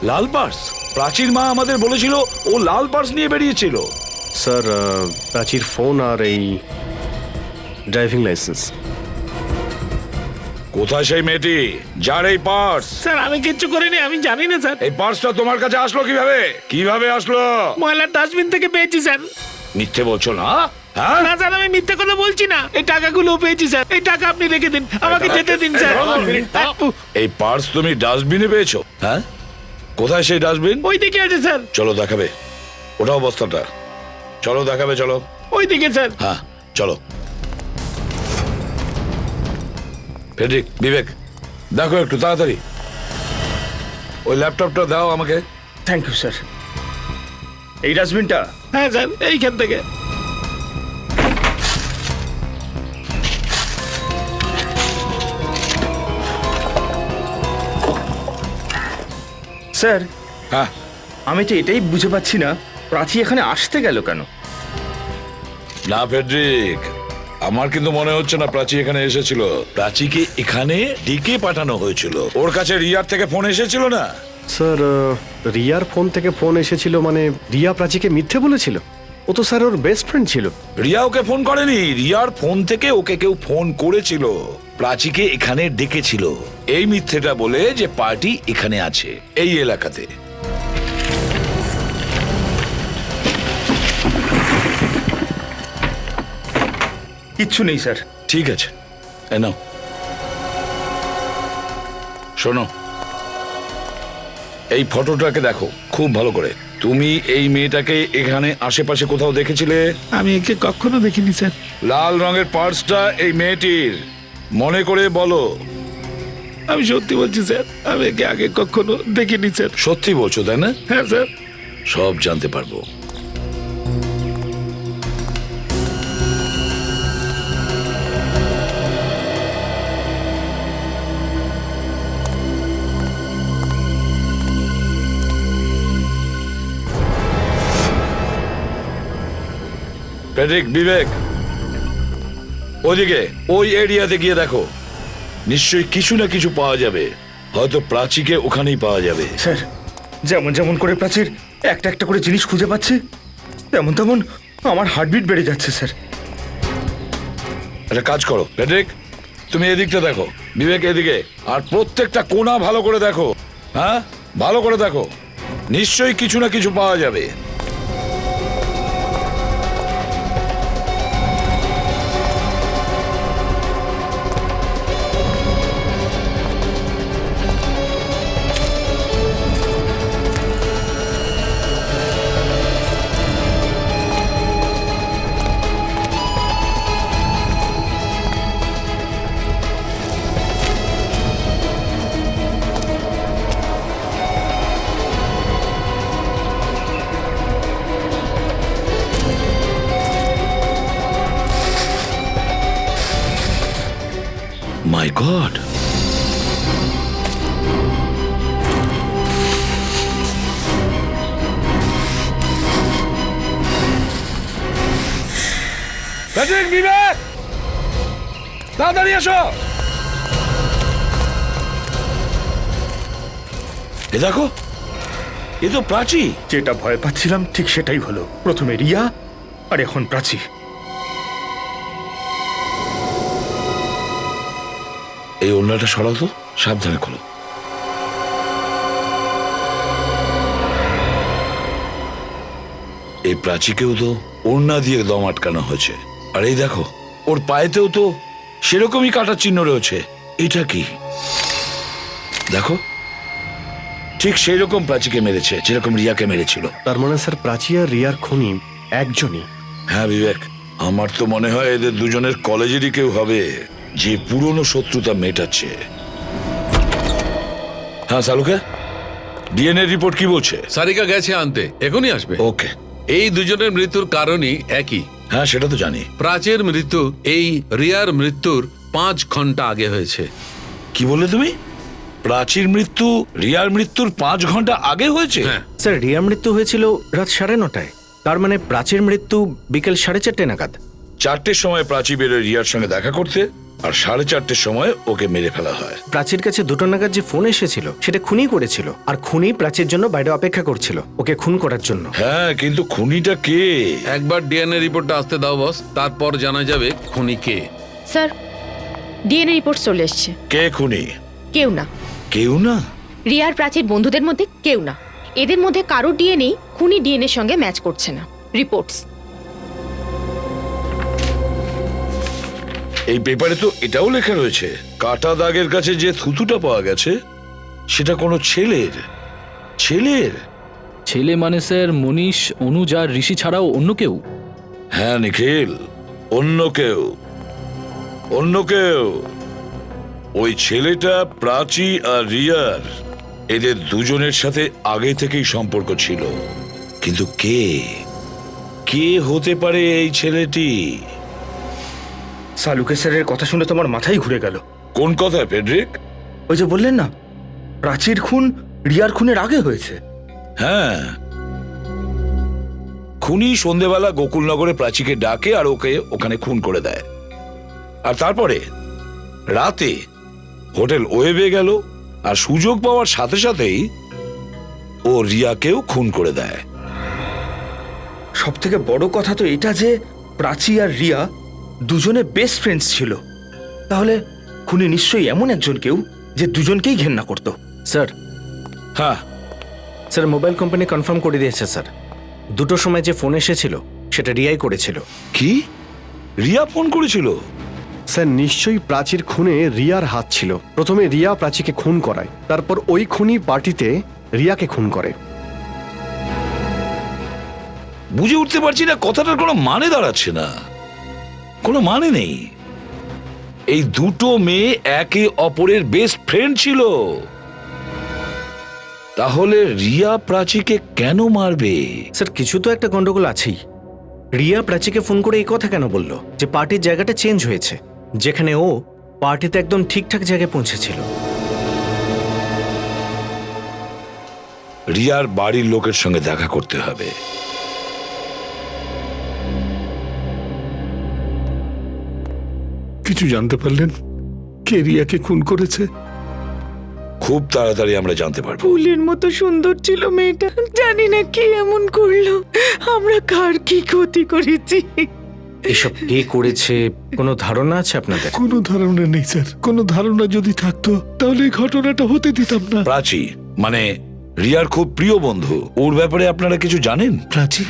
লাল পার্স? প্রাচীর মা আমাদের বলেছিল ও লাল পার্স নিয়ে বেরিয়েছিল। স্যার, প্রাচীর ফোন আর এই ড্রাইভিং লাইসেন্স। কোথায় সেই মেয়েটি যার এই পার্স? স্যার, আমি কিচ্ছু করিনি, আমি জানি না স্যার। এই পার্সটা তোমার কাছে আসলো কিভাবে? কিভাবে আসলো? ময়লার ডাস্টবিন থেকে পেয়েছি স্যার। মিথ্যে বলছো না? হ্যাঁ, না স্যার, আমি মিথ্যে কথা বলছি না। এই টাকাগুলো পেয়েছি স্যার। এই টাকা আপনি রেখে দিন, আমাকে যেতে দিন স্যার। এই পার্স তুমি ডাস্টবিনে পেয়েছো? হ্যাঁ, কোথায় সেই ডাস্টবিন? ওই দিকে আছে স্যার। চলো দেখাবে। ওটাও বস্তাটা। চলো দেখাবে, চলো। ওই দিকে স্যার। হ্যাঁ চলো। ফেডরিক, বিবেক, দেখো একটু তাড়াতাড়ি ওই ল্যাপটপটা দাও আমাকে। Thank you sir. এই ডাস্টবিনটা? হ্যাঁ স্যার, এইখান থেকে। স্যার, হ্যাঁ, আমি তো এটাই বুঝে পাচ্ছি না প্রাচী এখানে আসতে গেল কেন। না ফেডরিক, আমার কিন্তু মনে হচ্ছে না প্রাচী এখানে এসেছিল। প্রাচীকে এখানে ডেকে পাঠানো হয়েছিল। ওর কাছে রিয়ার থেকে ফোন এসেছিল না? স্যার, রিয়ার ফোন থেকে ফোন এসেছিল মানে রিয়া প্রাচীকে মিথ্যে বলেছিল? ও তো স্যার ওর বেস্ট ফ্রেন্ড ছিল। রিয়া ওকে ফোন করেনি, রিয়ার ফোন থেকে ওকে কেউ ফোন করেছিল, প্রাচীকে এখানে ডেকেছিল এই মিথ্যেটা বলে যে পার্টি এখানে আছে এই এলাকাতে। কিচ্ছু নেই স্যার। ঠিক আছে, এ নাও। শোনো, এই ফটোটাকে দেখো খুব ভালো করে। তুমি এই মেয়েটাকে এখানে আশেপাশে কোথাও দেখেছিলে? আমি একে কখনো দেখিনি স্যার। লাল রঙের পার্সটা এই মেয়েটির, মনে করে বলো। আমি সত্যি বলছি স্যার, আমি একে আগে কখনো দেখিনি স্যার। সত্যি বলছো তাই না? হ্যাঁ স্যার। সব জানতে পারবো। ফেডরিক, বিবেক, ওদিকে ওই এরিয়াতে গিয়ে দেখো, নিশ্চয়ই কিছু না কিছু পাওয়া যাবে। হয়তো প্রাচীকে ওখানেই পাওয়া যাবে। স্যার, যেমন যেমন করে প্রাচীর একটা একটা করে জিনিস খুঁজে পাচ্ছে, তেমন তেমন আমার হার্টবিট বেড়ে যাচ্ছে স্যার। একটা কাজ করো ফেডরিক, তুমি এদিকটা দেখো, বিবেক এদিকে, আর প্রত্যেকটা কোণা ভালো করে দেখো। হ্যাঁ, ভালো করে দেখো, নিশ্চয়ই কিছু না কিছু পাওয়া যাবে। My God! ফেডরিক, বিবেক, তাড়াতাড়ি এসো। এ দেখো, এ তো প্রাচী। যেটা ভয় পাচ্ছিলাম ঠিক সেটাই হলো। প্রথমে রিয়া আর এখন প্রাচী। এই ওড়নাটা সরাও তো, সাবধানে খোলো। এই প্রাচীকেও তো ওড়না দিয়ে দম আটকানো হয়েছে। আর এই দেখো, ওর পায়েতেও তো সেরকমই কাটার চিহ্ন রয়েছে। এটা কি দেখো, ঠিক সেই রকম প্রাচীকে মেরেছে যেরকম রিয়াকে মেরেছিল। তার মানে স্যার প্রাচী আর রিয়ার খুনি একজনই? হ্যাঁ বিবেক, আমার তো মনে হয় এদের দুজনের কলেজেরই কেউ হবে যে পুরনো শত্রুতা মেটাচ্ছে। হ্যাঁ সালুকে, ডিএনএ রিপোর্ট কি বলছে? সারিকা গেছে আনতে, এখনই আসবে। ওকে। এই দুজনের মৃত্যুর কারণই একই। হ্যাঁ সেটা তো জানি। প্রাচীর মৃত্যু এই রিয়ার মৃত্যুর 5 ঘন্টা আগে হয়েছে। কি বললে তুমি? প্রাচীর মৃত্যু রিয়ার মৃত্যুর 5 ঘন্টা আগে হয়েছে? হ্যাঁ স্যার, রিয়ার মৃত্যু হয়েছিল রাত 9:30টায়। তার মানে প্রাচীর মৃত্যু বিকেল 4:30 নাগাদ। 4টের সময় প্রাচী বেরোয় রিয়ার সঙ্গে দেখা করতে, আর 4:30টের সময় ওকে মেরে ফেলা হয়। প্রাচীর কাছে 2টা নাগাদ যে ফোন এসেছিল সেটা খুনি করেছিল, আর খুনি প্রাচীর জন্য বাইরে অপেক্ষা করছিল ওকে খুন করার জন্য। হ্যাঁ, কিন্তু খুনিটা কে? একবার ডিএনএ রিপোর্টটা আসতে দাও বস, তারপর জানা যাবে খুনি কে। স্যার, ডিএনএ রিপোর্ট চলে এসছে। কে খুনি? কেউ না। কেউ না? রিয়ার প্রাচীর বন্ধুদের মধ্যে কেউ না। এদের মধ্যে কারো ডিএনএ খুনি ডিএনএর সঙ্গে ম্যাচ করছে না। রিপোর্টস। এই পেপারে তো এটাও লেখা রয়েছে, কাটা দাগের কাছে যে থুতুটা পাওয়া গেছে সেটা কোনো ছেলের। ছেলে মানে স্যার মনীষ, অনুজ আর ঋষি ছাড়াও অন্য কেউ? হ্যাঁ নিখিল, অন্য কেউ। ওই ছেলেটা প্রাচী আর রিয়ার, এদের দুজনের সাথে আগে থেকেই সম্পর্ক ছিল। কিন্তু কে কে হতে পারে এই ছেলেটি? সালুকে স্যারের কথা শুনে তোমার মাথাই ঘুরে গেল। কোন কথা ফেডরিক? ওই যে বললেন না, প্রাচীর খুন রিয়ার খুনের আগে হয়েছে। হ্যাঁ, খুনি সন্ধেবেলা গোকুলনগরে প্রাচীকে ডাকে আর ওকে ওখানে খুন করে দেয়। আর তারপরে রাতে হোটেল ওয়েবে গেল, আর সুযোগ পাওয়ার সাথে সাথেই ও রিয়াকেও খুন করে দেয়। সব থেকে বড় কথা তো এটা যে প্রাচী আর রিয়া দুজনে বেস্ট ফ্রেন্ডস ছিল। তাহলে খুনি নিশ্চয়ই এমন একজন কেউ যে দুজনকেই ঘেন্না করত। স্যার, হ্যাঁ স্যার মোবাইল কোম্পানি কনফার্ম করে দিয়েছে স্যার, 2টোর সময় যে ফোন এসেছিল সেটা রিয়াই করেছিল। কি? রিয়া ফোন করেছিল? স্যার নিশ্চয়ই প্রাচীর খুনে রিয়ার হাত ছিল। প্রথমে রিয়া প্রাচীকে খুন করায়, তারপর ওই খুনি পার্টিতে রিয়াকে খুন করে। বুঝে উঠতে পারছি না, কথাটার কোনো মানে দাঁড়াচ্ছে না, কোনো মানে নেই। এই দুটো মেয়ে একে অপরের বেস্ট ফ্রেন্ড ছিল, তাহলে রিয়া প্রাচীকে কেন মারবে? স্যার কিছু তো একটা গন্ডগোল আছেই। রিয়া প্রাচীকে ফোন করে এই কথা কেন বলল যে পার্টির জায়গাটা চেঞ্জ হয়েছে, যেখানে ও পার্টিতে একদম ঠিকঠাক জায়গায় পৌঁছেছিল? রিয়ার বাড়ির লোকের সঙ্গে দেখা করতে হবে। কিছু জানতে পারলেন কে রিয়াকে খুন করেছে? খুব তাড়াতাড়ি আমরা জানতে পারবো। ফুলের মতো সুন্দর ছিল মেয়েটা, জানি না কি এমন করলো, আমরা কার কি ক্ষতি করেছি। এসব কে করেছে কোনো ধারণা আছে আপনাদের? কোনো ধারণা নেই স্যার, কোনো ধারণা যদি থাকতো তাহলে এই ঘটনাটা হতে দিতাম না। প্রাচী মানে রিয়ার খুব প্রিয় বন্ধু, ওর ব্যাপারে আপনারা কিছু জানেন? প্রাচী?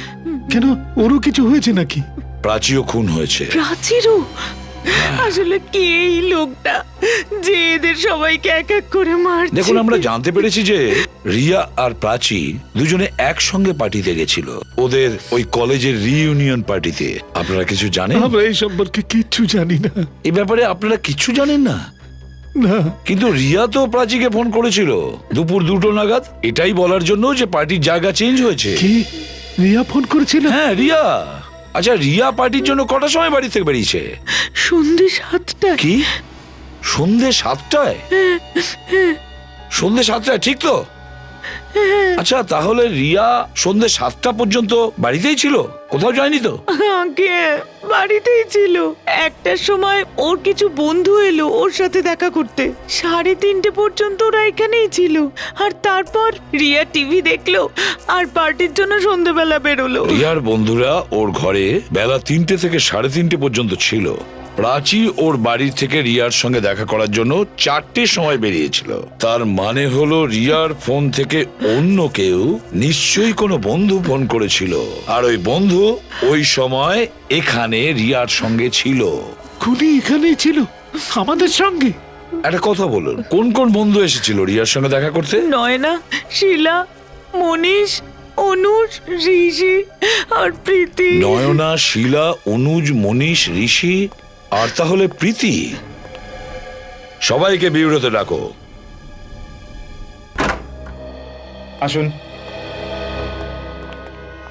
কেন, ওরও কিছু হয়েছে নাকি? প্রাচীও খুন হয়েছে। প্রাচীরও? আসলে কে এই লোকটা যে এদের সবাইকে এক এক করে মারছে? দেখুন, আমরা জানতে পেরেছি যে রিয়া আর প্রাচী দুজনে একসঙ্গে পার্টিতে গেছিল, ওদের ওই কলেজের রিইউনিয়ন পার্টিতে। আপনারা কিছু জানেন? আমরা এই সম্পর্কে কিচ্ছু জানি না। এই ব্যাপারে আপনারা কিচ্ছু জানেন না? না। কিন্তু রিয়া তো প্রাচীকে ফোন করেছিল দুপুর 2টো নাগাদ, এটাই বলার জন্য যে পার্টির জায়গা চেঞ্জ হয়েছে। কি রিয়া ফোন করেছিল? হ্যাঁ, রিয়া। আচ্ছা, রিয়া পার্টির জন্য কটার সময় বাড়ি থেকে বেরিয়েছে? সন্ধ্যে 7টায়। কি? সন্ধ্যে 7টায়? সন্ধ্যে 7টায়, ঠিক তো? আচ্ছা, তাহলে রিয়া সন্ধ্যে 7টা পর্যন্ত বাড়িতেই ছিল, কোথাও যায়নি তো? আগে বাড়িতেই ছিল। 1টার সময় ওর কিছু বন্ধু এলো ওর সাথে দেখা করতে, 3:30 পর্যন্ত ওরা এখানেই ছিল। আর তারপর রিয়া টিভি দেখলো আর পার্টির জন্য সন্ধ্যেবেলা বেরোলো। রিয়ার বন্ধুরা ওর ঘরে বেলা 3টে থেকে 3:30 পর্যন্ত ছিল। প্রাচী ওর বাড়ি থেকে রিয়ার সঙ্গে দেখা করার জন্য 4টের সময় বেরিয়েছিল। তার মানে হলো রিয়ার ফোন থেকে অন্য কেউ, নিশ্চয়ই কোনো বন্ধু ফোন করেছিল, আর ওই বন্ধু ওই সময় এখানে রিয়ার সঙ্গে ছিল। খুনি এখানেই ছিল আমাদের সঙ্গে? একটা কথা বলুন, কোন কোন বন্ধু এসেছিল রিয়ার সঙ্গে দেখা করতে? নয়না, শিলা, মনীষ, অনুজ, ঋষি আর প্রীতি। নয়না, শিলা, অনুজ, মনীষ, ঋষি আর তাহলে প্রীতি। সবাইকে বিউরোতে ডাকো। আসুন,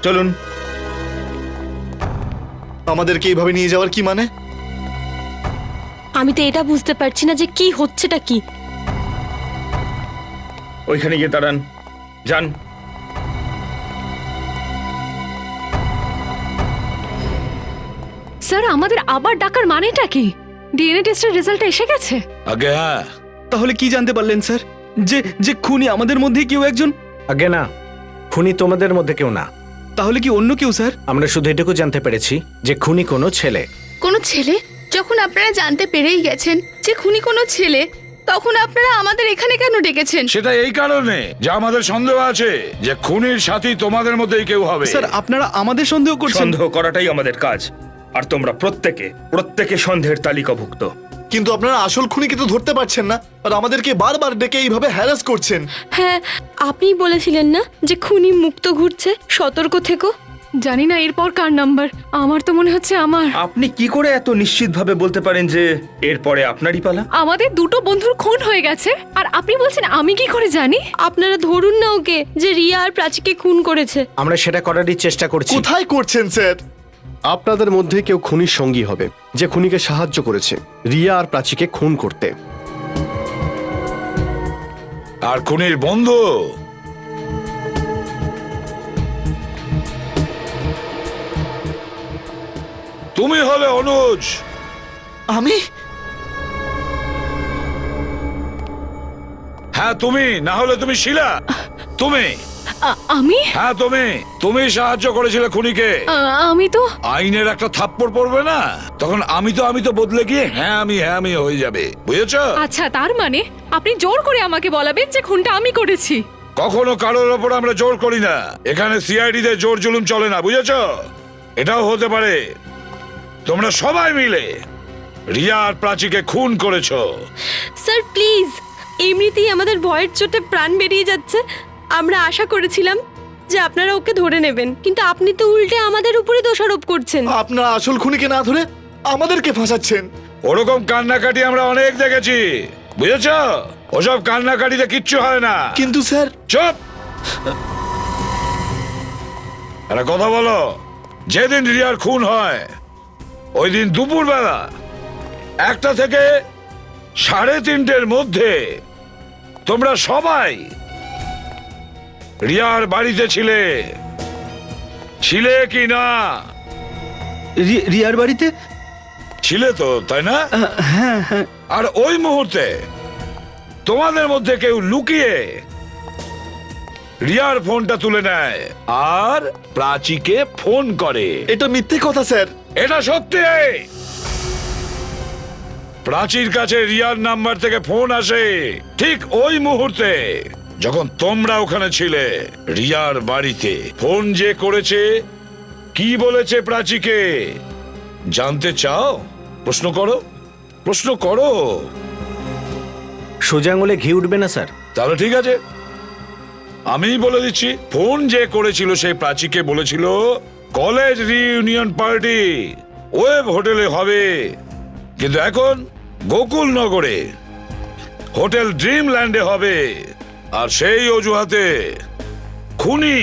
চলুন। আমাদেরকে এইভাবে নিয়ে যাওয়ার কি মানে? আমি তো এটা বুঝতে পারছি না যে কি হচ্ছেটা কি। ওইখানে গিয়ে দাঁড়ান, যান। স্যার, আমাদের আবার ডাকার মানেটা কি? ডিএনএ টেস্টের রেজাল্ট এসে গেছে। আগে হ্যাঁ, তাহলে কি জানতে পারলেন স্যার যে যে খুনি আমাদের মধ্যে কেউ একজন? আগে না, খুনি তোমাদের মধ্যে কেউ না। তাহলে কি অন্য কেউ স্যার? আমরা শুধু এটুকু জানতে পেরেছি যে খুনি কোনো ছেলে। কোনো ছেলে? যখন আপনারা জানতে পেরেই গেছেন যে খুনি কোনো ছেলে, তখন আপনারা আমাদের এখানে কেন ডেকেছেন? সেটা এই কারণে যে আমাদের সন্দেহ আছে যে খুনির সাথী তোমাদের মধ্যেই কেউ হবে। স্যার, আপনারা আমাদের সন্দেহ করছেন? সন্দেহ করাটাই আমাদের কাজ, আর তোমরা প্রত্যেকে সন্দেহের তালিকাভুক্ত। কিন্তু আপনারা আসল খুনিকে তো ধরতে পারছেন না, আর আমাদেরকে বারবার ডেকে এইভাবে হ্যারাস করছেন। হ্যাঁ, আপনি বলেছিলেন না যে খুনি মুক্ত ঘুরছে, সতর্ক থেকো। জানি না এরপর কার নাম্বার। আমার তো মনে হচ্ছে আমার। আপনি কি করে এত নিশ্চিতভাবে বলতে পারেন যে এরপরে আপনারই পালা? আমাদের দুটো বন্ধুর খুন হয়ে গেছে আর আপনি বলছেন আমি কি করে জানি? আপনারা ধরুন না ওকে যে রিয়া আর প্রাচীকে খুন করেছে। আমরা সেটা করারই চেষ্টা করছি। কোথায় করছেন স্যার? আপনাদের মধ্যে কেউ খুনির সঙ্গী হবে যে খুনিকে সাহায্য করেছে রিয়া আর প্রাচীকে খুন করতে। আর খুনির বন্ধু তুমি হলে অনুজ। আমি? হ্যাঁ তুমি, না হলে তুমি শিলা। তুমি? আমি? হ্যাঁ তুমি সাহায্য করেছিলে খুনিকে। আমি তো। আইনের একটা থাপ্পড় পড়বে না, তখন আমি তো বদলে গিয়ে হ্যাঁ আমি হয়ে যাবে, বুঝেছো? আচ্ছা, তার মানে আপনি জোর করে আমাকে বলাবেন যে খুনটা আমি করেছি? কখনো কারোর ওপর আমরা জোর করি না। এখানে সিআইডি তে জোর জুলুম চলে না, বুঝেছো? এটাও হতে পারে তোমরা সবাই মিলে রিয়া আর প্রাচীকে খুন করেছো। স্যার প্লিজ, এমনিতেই আমাদের ভয়ের চোটে প্রাণ বেরিয়ে যাচ্ছে। আমরা আশা করেছিলাম যে আপনারা ওকে ধরে নেবেন, কিন্তু আপনি তো উল্টে আমাদের উপরই দোষারোপ করছেন। আপনারা আসল খুনিকে না ধরে আমাদেরকে ফাঁসাচ্ছেন। ওরকম কান্নাকাটি আমরা অনেক দেখেছি, বুঝেছো? ওসব কান্নাকাটিতে কিচ্ছু হয় না। কিন্তু স্যার। চুপ! একটা কথা বলো, যেদিন রিয়ার খুন হয় ওই দিন দুপুরবেলা 1টা থেকে 3:30-এর মধ্যে তোমরা সবাই রিয়ার বাড়িতে ছিলে কি না? রিয়ার বাড়িতে ছিলে তো, তাই না? হ্যাঁ হ্যাঁ। আর ওই মুহূর্তে তোমাদের মধ্যে কেউ লুকিয়ে রিয়ার ফোনটা তুলে নেয় আর প্রাচীকে ফোন করে। এটা মিথ্যে কথা স্যার। এটা সত্যি। প্রাচীর কাছে রিয়ার নাম্বার থেকে ফোন আসে ঠিক ওই মুহূর্তে যখন তোমরা ওখানে ছিলে রিয়ার বাড়িতে। ফোন যে করেছে কি বলেছে প্রাচীকে জানতে চাও? প্রশ্ন করো। সোজা আঙুলে ঘি উঠবে না স্যার। তাহলে ঠিক আছে, আমি বলে দিচ্ছি। ফোন যে করেছিল সেই প্রাচীকে বলেছিল কলেজ রিইউনিয়ন পার্টি ওয়েব হোটেলে হবে, কিন্তু এখন গোকুল নগরে হোটেল ড্রিমল্যান্ডে হবে। আর সেই অজুহাতে খুনি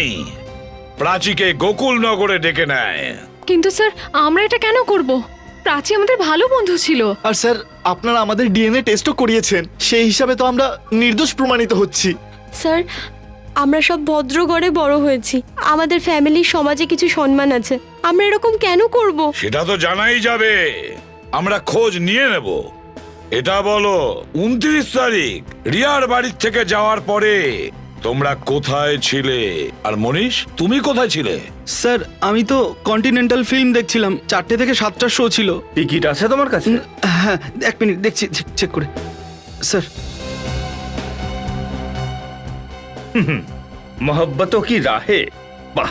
প্রাচীকে গোকুল নগরে ডেকে নেয়। কিন্তু স্যার, আমরা এটা কেন করব? প্রাচী আমাদের ভালো বন্ধু ছিল। আর স্যার, আপনারা আমাদের ডিএনএ টেস্টও করিয়েছেন, সেই হিসাবে তো আমরা নির্দোষ প্রমাণিত হচ্ছি। স্যার, আমরা সব ভদ্র ঘরে বড় হয়েছি, আমাদের ফ্যামিলির সমাজে কিছু সম্মান আছে। আমরা এরকম কেন করব? সেটা তো জানাই যাবে, আমরা খোঁজ নিয়ে নেব। এটা বলো, 29 তারিখ রিয়ার বাড়ির থেকে যাওয়ার পরে তোমরা কোথায় ছিলে? আর মনীষ, তুমি কোথায় ছিলে? স্যার, আমি তো কন্টিনেন্টাল ফিল্ম দেখছিলাম। 4টে থেকে 7টার শো ছিল। টিকিট আছে তোমার কাছে? হ্যাঁ, 1 মিনিট দেখছি, চেক করে। স্যার, মোহব্বতও কি রাহে। বাহ।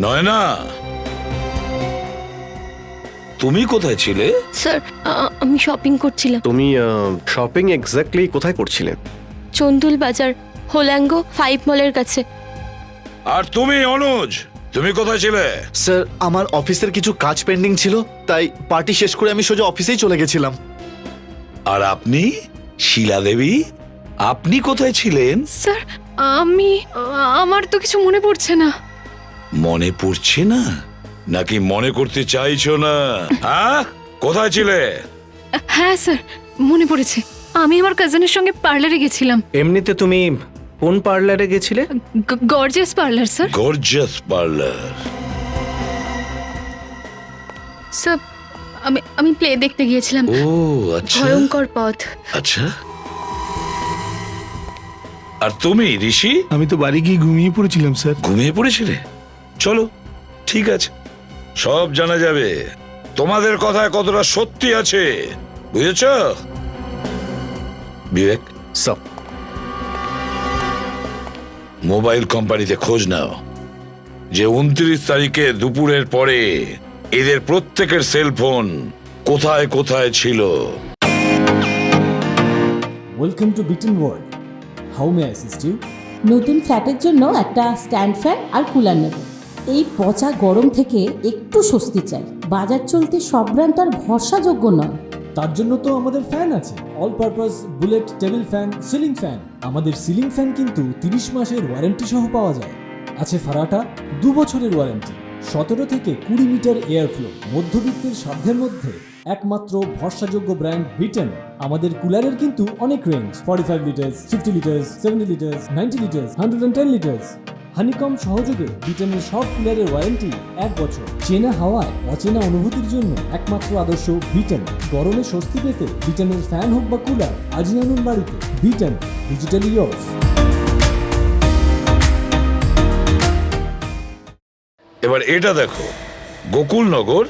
নয়না, তুমি কোথায় ছিলে? স্যার, আমি শপিং করছিলাম। তুমি শপিং এক্স্যাক্টলি কোথায় করছিলে? চন্দুল বাজার, হোলাঙ্গো 5 মলের কাছে। আর তুমি অনুজ, তুমি কোথায় ছিলে? স্যার, আমার অফিসের কিছু কাজ পেন্ডিং ছিল, তাই পার্টি শেষ করে আমি সোজা অফিসেই চলে গেছিলাম। আর আপনি শিলা দেবী, আপনি কোথায় ছিলেন? স্যার, আমার তো কিছু মনে পড়ছে না। মনে পড়ছে না নাকি মনে করতে চাইছো না? হ্যাঁ, কোথায় ছিলে? হ্যাঁ স্যার, মনে পড়েছে। আমি আমার কাজিনের সঙ্গে পার্লারে গেছিলাম। এমনিতে তুমি কোন পার্লারে গেছিলে? Gorgeous parlour sir. Gorgeous parlour? Sir, আমি প্লে দেখতে গিয়েছিলাম। ও আচ্ছা। ভয়ঙ্কর পথ। আচ্ছা। আর তুমি ঋষি? আমি তো বাড়ি গিয়ে ঘুমিয়ে পড়েছিলাম স্যার। ঘুমিয়ে পড়েছিলে? চলো, ঠিক আছে, সব জানা যাবে। তোমাদের কথায় কতটা সত্যি আছে, বুঝেছ? বিবেক, সব মোবাইল কোম্পানিতে খোঁজ নাও যে 29 তারিখে দুপুরের পরে এদের প্রত্যেকের সেলফোন কোথায় কোথায় ছিল। Welcome to Bitten world. How may assist you? নতুন ফ্ল্যাটের জন্য একটা স্ট্যান্ড ফ্যান আর কুলার নেব। এই পচা গরম থেকে একটু স্বস্তি চাই। বাজার চলতে সব ব্র্যান্ড তো আর ভরসাযোগ্য নয়। তার জন্য তো আমাদের ফ্যান আছে, all purpose bullet table fan, ceiling fan. আমাদের সিলিং ফ্যান কিন্তু 30 মাসের ওয়ারেন্টি সহ পাওয়া যায়। আছে ফারাটা 2 বছরের ওয়ারেন্টি, 17 থেকে 20 মিটার এয়ার ফ্লো, মধ্যবিত্তের সাধ্যের মধ্যে একমাত্র ভরসাযোগ্য ব্র্যান্ড বিটেন। আমাদের কুলারের কিন্তু অনেক range, 45 litres, 50 litres, 70 litres, 90 litres, 110 litres. Honeycomb সহযোগে বিটেনের সব কুলারের ওয়ারেন্টি 1 বছর। চেনা হাওয়ায় অচেনা অনুভূতির জন্য একমাত্র আদর্শ বিটেন। গরমে স্বস্তি পেতে বিটেনের ফ্যান হোক বা কুলার আজই আনুন বাড়িতে। Beaten, digitally years. এবার এটা দেখো, গোকুলনগর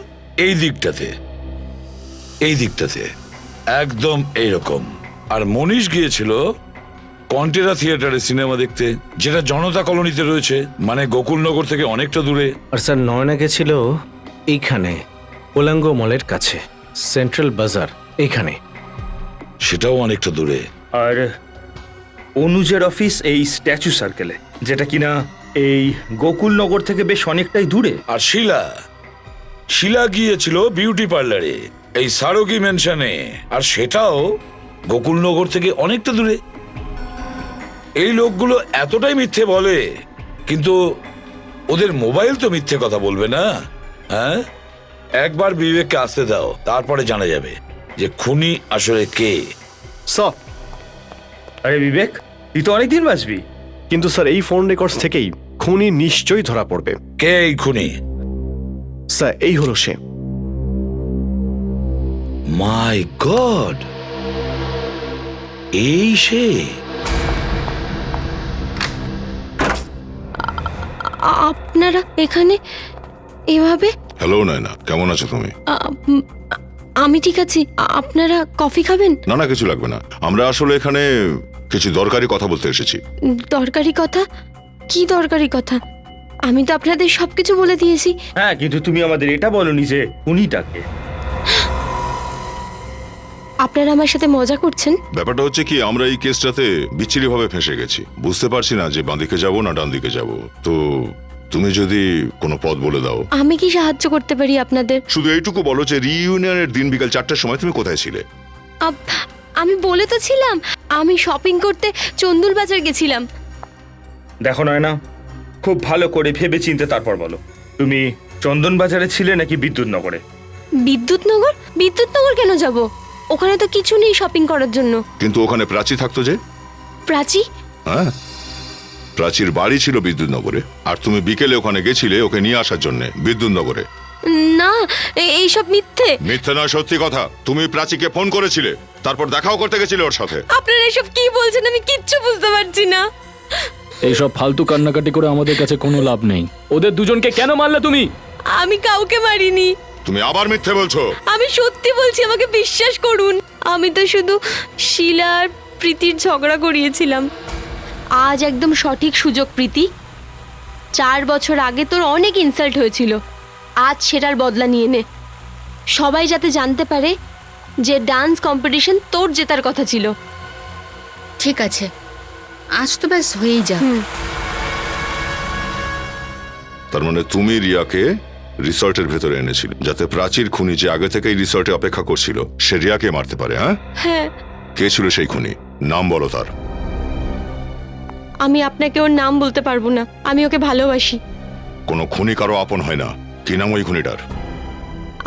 এই দিকটাতে একদম এইরকম। আর মনীষ গিয়েছিল কন্টেরা থিয়েটারে সিনেমা দেখতে, যেটা জনতা কলোনিতে রয়েছে, মানে গোকুলনগর থেকে অনেকটা দূরে। আর স্যার নয়না গেছিল এইখানে ওলাঙ্গ মলের কাছে, সেন্ট্রাল বাজার এইখানে। সেটাও অনেকটা দূরে। আর অনুজের অফিস এই স্ট্যাচু সার্কেলে, যেটা কিনা এই গোকুলনগর থেকে বেশ অনেকটাই দূরে। আর শিলা গিয়েছিল বিউটি পার্লারে এই সারোগি মেনশনে, আর সেটাও গোকুলনগর থেকে অনেকটা দূরে। এই লোকগুলো এতটাই মিথ্যে বলে, কিন্তু ওদের মোবাইল তো মিথ্যে কথা বলবে না। হ্যাঁ, একবার বিবেককে আসতে দাও, তারপরে জানা যাবে যে খুনি আসলে কে। স্যার, আরে বিবেক, তুই তো অনেকদিন বাঁচবি। কিন্তু স্যার এই ফোন রেকর্ডস থেকেই খুনি নিশ্চয়ই ধরা পড়বে। কে এই খুনি? স্যার এই হলো সে। মাই গড, এই সে? আপনারা এখানে এভাবে? হ্যালো নয়না, কেমন আছো তুমি? আমি ঠিক আছি। আপনারা কফি খাবেন? না না, কিছু লাগবে না। আমরা আসলে এখানে কিছু দরকারি কথা বলতে এসেছি। দরকারি কথা? কি দরকারি কথা? আমি তো আপনাদের সবকিছু বলে দিয়েছি। হ্যাঁ, কিন্তু তুমি আমাদের এটা বলনি যে উনিটাকে। আপনারা আমার সাথে মজা করছেন? ব্যাপারটা হচ্ছে কি, আমরা এই কেসটাতে বিচ্ছিরি ভাবে ফেঁসে গেছি। বুঝতে পারছি না যে বাঁ দিকে যাবো না ডান দিকে যাবো। তো তুমি যদি কোনো পথ বলে দাও। আমি কি সাহায্য করতে পারি আপনাদের? শুধু এইটুকু বলো যে রিইউনিয়নের দিন বিকাল 4টার সময় তুমি কোথায় ছিলে? আমি বলে তো ছিলাম, আমি শপিং করতে চন্দুল বাজার গেছিলাম। দেখো নয়না, খুব ভালো করে ভেবে চিনতে তারপর বলো, তুমি চন্দন বাজারে ছিলে নাকি বিদ্যুৎনগরে? বিদ্যুৎনগর? বিদ্যুৎনগর কেন যাব? ওখানে তো কিছু নেই শপিং করার জন্য। কিন্তু ওখানে প্রাচী থাকতো যে। প্রাচী? হ্যাঁ, প্রাচীর বাড়ি ছিল বিদ্যুৎনগরে, আর তুমি বিকেলে ওখানে গেছিলে ওকে নিয়ে আসার জন্য বিদ্যুৎনগরে। না, এইসব মিথ্যে। মিথ্যে নয়, সত্যি কথা। তুমি প্রাচীকে ফোন করেছিলে, তারপর দেখাও করতে গেছিলে ওর সাথে। আপনারা এসব কি বলছেন? আমি কিচ্ছু বুঝতে পারছি না। এইসব ফালতু কান্নাকাটি করে আমাদের কাছে কোনো লাভ নেই। ওদের দুজনকে কেন মারলে তুমি? আমি কাউকে মারিনি। তুমি আবার মিথ্যে বলছো। আমি সত্যি বলছি, আমাকে বিশ্বাস করুন। আমি তো শুধু শিলা আর প্রীতির ঝগড়া করিয়েছিলাম। আজ একদম সঠিক সুযোগ প্রীতি। 4 বছর আগে তোর অনেক ইনসাল্ট হয়েছিল, আজ সেটার বদলা নিয়ে নে। সবাই যাতে জানতে পারে যে ডান্স কম্পিটিশন তোর জেতার কথা ছিল। ঠিক আছে, আজ তো ব্যাস হয়েই যা। তার মানে তুমি রিয়াকে রিসর্টের ভেতরে এনেছিলে যাতে প্রাচীর খুনি যে আগে থেকেই রিসর্টে অপেক্ষা করছিল সে রিয়াকে মারতে পারে। হ্যাঁ। কে ছিল সেই খুনি? নাম বলো তার। আমি আপনাকে ওর নাম বলতে পারবো না, আমি ওকে ভালোবাসি। কোনো খুনি কারো আপন হয় না। কি নাম ওই খুনিটার?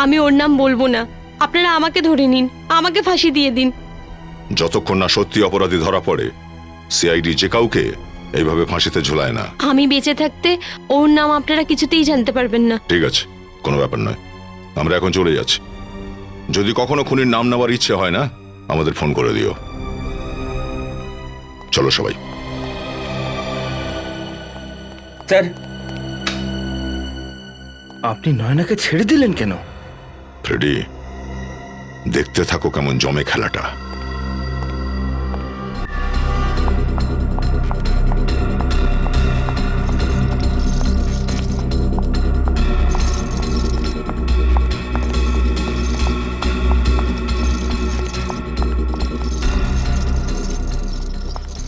আমি ওর নাম বলবো না। আপনারা আমাকে ধরে নিন, আমাকে ফাঁসি দিয়ে দিন। যতক্ষণ না সত্যি অপরাধী ধরা পড়ে, সিআইডি যে কাউকে এইভাবে ফাঁসিতে ঝুলায় না। আমি বেঁচে থাকতে ওর নাম আপনারা কিছুতেই জানতে পারবেন না। ঠিক আছে, কোনো ব্যাপার নয়, আমরা এখন চলে যাচ্ছি। যদি কখনো খুনির নাম নেওয়ার ইচ্ছে হয় না, আমাদের ফোন করে দিও। চলো সবাই। স্যার, আপনি নয়নাকে ছেড়ে দিলেন কেন? ফ্রেডি, দেখতে থাকো কেমন জমে খেলাটা।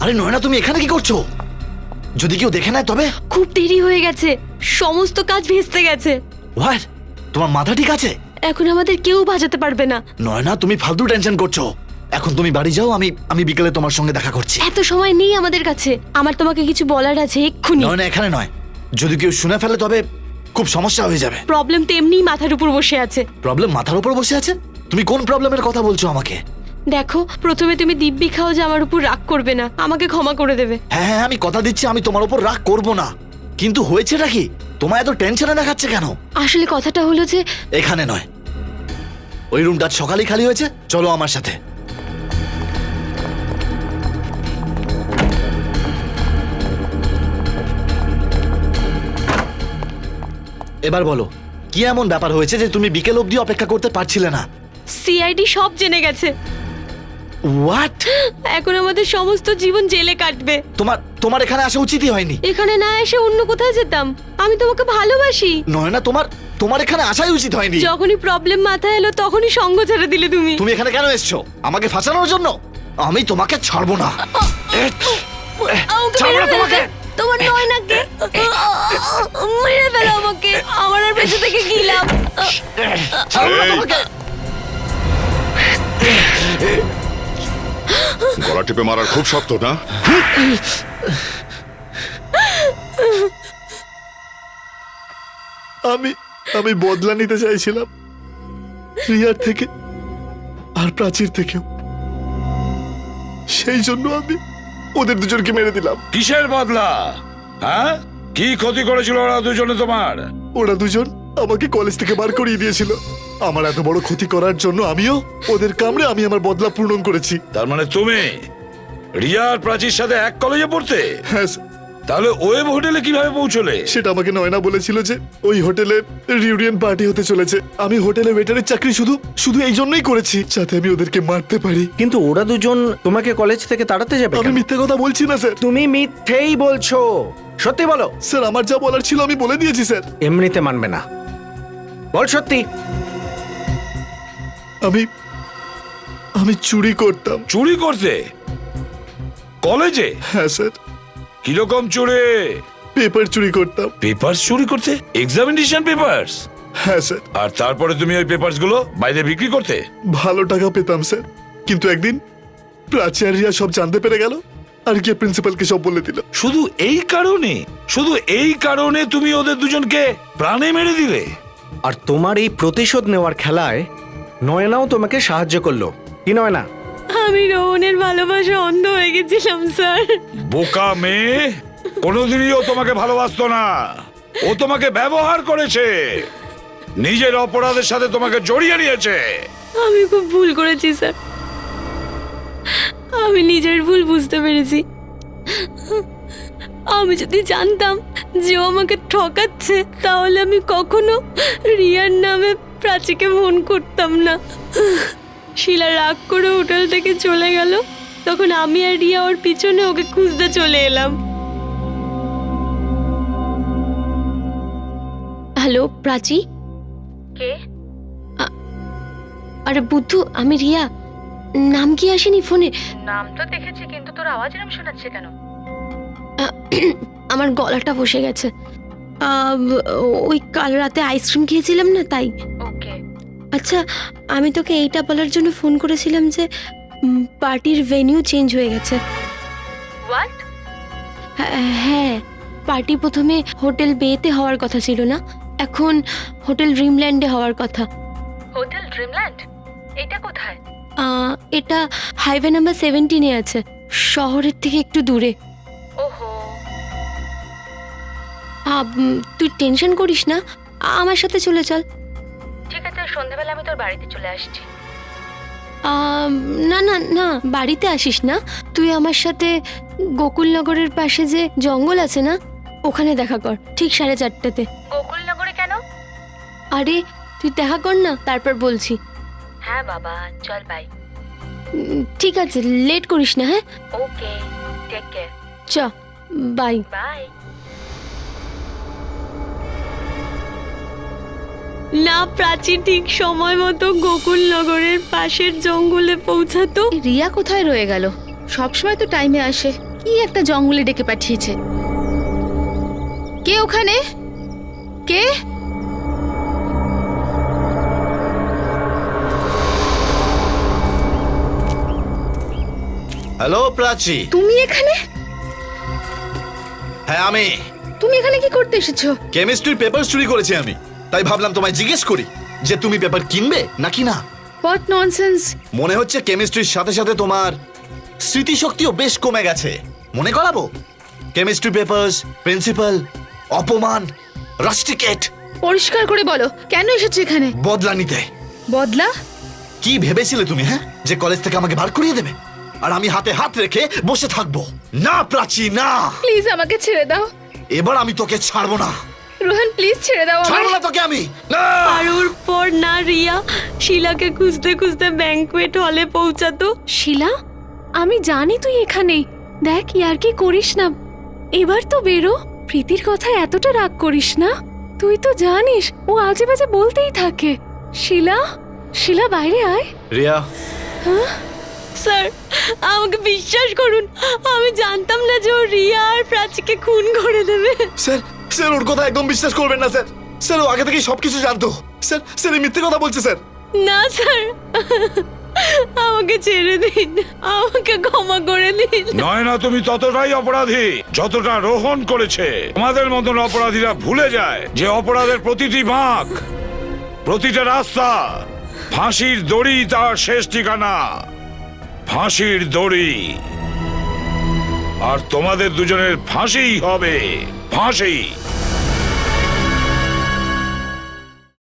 আরে নয়না, তুমি এখানে কি করছো? যদি কেউ দেখে নেয় তবে? খুব দেরি হয়ে গেছে, সমস্ত কাজ ভেস্তে গেছে। হোয়াট? তোমার মাথা ঠিক আছে? এখন আমাদের কেউ বাজাতে পারবে না। নয়না, তুমি ফালতু টেনশন করছো। এখন তুমি বাড়ি যাও, আমি বিকেলে তোমার সঙ্গে দেখা করছি। এত সময় নেই আমাদের কাছে, আমার তোমাকে কিছু বলার আছে এক্ষুনি। নয়না, এখানে নয়। যদি কেউ শুনে ফেলে তবে খুব সমস্যা হয়ে যাবে। প্রবলেম তো এমনিই মাথার উপর বসে আছে। প্রবলেম মাথার উপর বসে আছে? তুমি কোন প্রবলেমের কথা বলছো আমাকে? দেখো, প্রথমে তুমি দিব্যি খাও যে আমার উপর রাগ করবে না, আমাকে ক্ষমা করে দেবে। হ্যাঁ হ্যাঁ, আমি কথা দিচ্ছি আমি তোমার উপর রাগ করব না। কিন্তু হয়েছেটা কি? তোমায় এত টেনশনে দেখাচ্ছে কেন? আসলে কথাটা হলো যে এখানে নয়, ওই রুমটা আজ সকালেই খালি হয়েছে। চলো আমার সাথে। এবার বলো, কি এমন ব্যাপার হয়েছে যে তুমি বিকেল অবধি অপেক্ষা করতে পারছিলে না? সিআইডি সব জেনে গেছে। হোয়াট? এখন আমাদের সমস্ত জীবন জেলে কাটবে। তোমার এখানে আসা উচিতই হয়নি। এখানে না এসে অন্য কোথাও যেতাম। আমি তোমাকে ভালোবাসি। নয় না, তোমার এখানে আসাই উচিত হয়নি। যখনই প্রবলেম মাথায় এলো তখনই সঙ্গ ছেড়ে দিলে তুমি। তুমি এখানে কেন এসছো? আমাকে ফাঁসানোর জন্য? আমি তোমাকে ছাড়বো না। ছাড়বো না তোমাকে। তোমার নয়নাকে মেরে ফেলো আমাকে। আমার আর বেঁচে থেকে কি লাভ? ছাড়বো না তোমাকে। গলা টিপে মারার খুব শক্ত না? আমি বদলা নিতে চাইছিলাম রিয়ার থেকে আর প্রাচীর থেকেও। সেই জন্য আমি ওদের দুজনকে মেরে দিলাম। কিসের বদলা? হ্যাঁ, কি ক্ষতি করেছিল ওরা দুজনে তোমার? ওরা দুজন আমাকে কলেজ থেকে বার করিয়ে দিয়েছিল। আমার এত বড় ক্ষতি করার জন্য আমিও ওদের কামড়ে আমি আমার বদলা পূরণ করেছি। তার মানে তুমি রিয়ার প্রাচীর সাথে এক কলেজে পড়তে? হ্যাঁ স্যার। তাহলে ওয়েব হোটেলে কিভাবে পৌঁছলে? সেটা আমাকে নয়না বলেছিল যে ওই হোটেলে রিউনিয়ন পার্টি হতে চলেছে। আমি হোটেলে ওয়েটারের চাকরি শুধু এই জন্যই করেছি, যাতে আমি ওদেরকে মারতে পারি। কিন্তু ওরা দুজন তোমাকে কলেজ থেকে তাড়াতে যাবে? আমি মিথ্যে কথা বলছি না স্যার। তুমি মিথ্যেই বলছো, সত্যি বলো। স্যার, আমার যা বলার ছিল আমি বলে দিয়েছি স্যার। এমনিতে মানবে না, বল সত্যি। আমি চুরি করতাম। চুরি করতে কলেজে? হ্যাঁ স্যার। কিরকম চুরি? পেপার চুরি করতাম। পেপারস চুরি করতে? Examination papers? হ্যাঁ স্যার। আর তারপরে তুমি ওই পেপারস গুলো বাইরে বিক্রি করতে? ভালো টাকা পেতাম স্যার। কিন্তু একদিন প্রাচী আর রিয়া সব জানতে পেরে গেল আর গিয়ে প্রিন্সিপালকে সব বলে দিল। শুধু এই কারণে তুমি ওদের দুজনকে প্রাণে মেরে দিলে? আর তোমার এই প্রতিশোধ নেওয়ার খেলায় নয়নাও তোমাকে সাহায্য করলো, কি নয়না? আমি রোহনের ভালোবাসা অন্ধ হয়ে গেছিলাম স্যার। বোকা মেয়ে, কোনোদিনই ও তোমাকে ভালোবাসতো না। ও তোমাকে ব্যবহার করেছে, নিজের অপরাধের সাথে তোমাকে জড়িয়ে নিয়েছে। আমি খুব ভুল করেছি স্যার, আমি নিজের ভুল বুঝতে পেরেছি। আমি যদি জানতাম যে ও আমাকে ঠকাচ্ছে তাহলে আমি কখনো রিয়ার নামে প্রাচীকে ফোন করতাম না। শিলা রাগ করে হোটেল থেকে চলে গেল, তখন আমি আর রিয়া ওর পিছনে ওকে খুঁজতে চলে এলাম। হ্যালো প্রাচী? কে? আরে বুদ্ধু, আমি রিয়া। নাম কি আসেনি ফোনে? নাম তো দেখেছি, কিন্তু তোর আওয়াজ এরকম শোনাচ্ছে কেন? আমার গলাটা বসে গেছে। ওই কাল রাতে আইসক্রিম খেয়েছিলাম না, তাই। ওকে। আচ্ছা, আমি তোকে এইটা বলার জন্য ফোন করেছিলাম যে পার্টির ভেন্যু চেঞ্জ হয়ে গেছে। হোয়াট? হ্যাঁ, পার্টি প্রথমে হোটেল বেতে হওয়ার কথা ছিল না, এখন হোটেল ড্রিমল্যান্ডে হওয়ার কথা। Hotel Dreamland? এটা কোথায়? এটা হাইওয়ে নাম্বার 17-এ আছে, শহরের থেকে একটু দূরে। ওহো। তুই টেনশন করিস না, আমার সাথে চলে চল। ঠিক আছে, সন্ধ্যাবেলা আমি তোর বাড়িতে চলে আসছি। না না না, বাড়িতে আসিস না, তুই আমার সাথে গোকুলনগরের পাশে যে জঙ্গল আছে না, ওখানে দেখা কর ঠিক 4:30-তে। গোকুলনগরে কেন? আরে তুই দেখা কর না, তারপর বলছি। হ্যাঁ বাবা, চল বাই। ঠিক আছে, লেট করিস না। হ্যাঁ, ওকে, টেক কেয়ার। চ বাই। বাই। না, প্রাচী ঠিক সময় মতো গোকুলনগরের পাশের জঙ্গলে পৌঁছাতো। রিয়া কোথায় রয়ে গেল? সবসময় তো টাইমে আসে, কি একটা জঙ্গলে ডেকে পাঠিয়েছে। কে ওখানে? কে? হ্যালো প্রাচী। তুমি এখানে? হ্যাঁ আমি। তুমি এখানে কি করতে এসেছো? কেমিস্ট্রির পেপার চুরি করেছি আমি, তাই ভাবলাম তোমায় জিজ্ঞেস করি যে তুমি পেপার কিনবে নাকি না। What nonsense! মনে হচ্ছে কেমিস্ট্রির সাথে সাথে তোমার স্মৃতিশক্তিও বেশ কমে গেছে। মনে করাবো? কেমিস্ট্রি পেপারস, প্রিন্সিপাল, অপমান, রাস্টিকেট। পরিষ্কার করে বলো, কেন এসেছো এখানে? বদলা নিতে। বদলা? কি ভেবেছিলে তুমি, হ্যাঁ, যে কলেজ থেকে আমাকে বার করিয়ে দেবে আর আমি হাতে হাত রেখে বসে থাকবো? না প্রাচী, না। প্লিজ আমাকে ছেড়ে দাও। এবার আমি তোকে ছাড়বো না। রোহন প্লিজ ছেড়ে দাও ছাড়বো আমায়। না তোকে আমি। না। আর ওর পর না রিয়া শিলাকে খুঁজতে খুঁজতে ব্যাংকুয়েট হলে পৌঁছাতো। শিলা, আমি জানি তুই এখানেই। দেখ ইয়ার কি করিস না, এবার তো বেরো। প্রীতির কথা এতটা রাগ করিস না। তুই তো জানিস ও আজে বাজে বলতেই থাকে। শিলা, শিলা বাইরে আয়। রিয়া, স্যার আমাকে বিশ্বাস করুন, আমি জানতাম না যে ও রিয়া আর প্রাচীকে খুন করে দেবে। স্যার স্যার ওর কথা একদম বিশ্বাস করবেন না স্যার। স্যার ও আগে থেকেই সবকিছু জানতো। স্যার স্যার এই মিথ্যে কথা বলছে স্যার। না স্যার, আমাকে ছেড়ে দিন, আমাকে ক্ষমা করে দিন। নয় না, তুমি ততটাই অপরাধী যতটা রোহন করেছে। আমাদের মতন অপরাধীরা ভুলে যায় যে অপরাধের প্রতিটি বাঁক, প্রতিটা রাস্তা, ফাঁসির দড়ি তার শেষ ঠিকানা। ফাঁসির দড়ি। আর তোমাদের দুজনের ফাঁসিই হবে, ফাঁসি।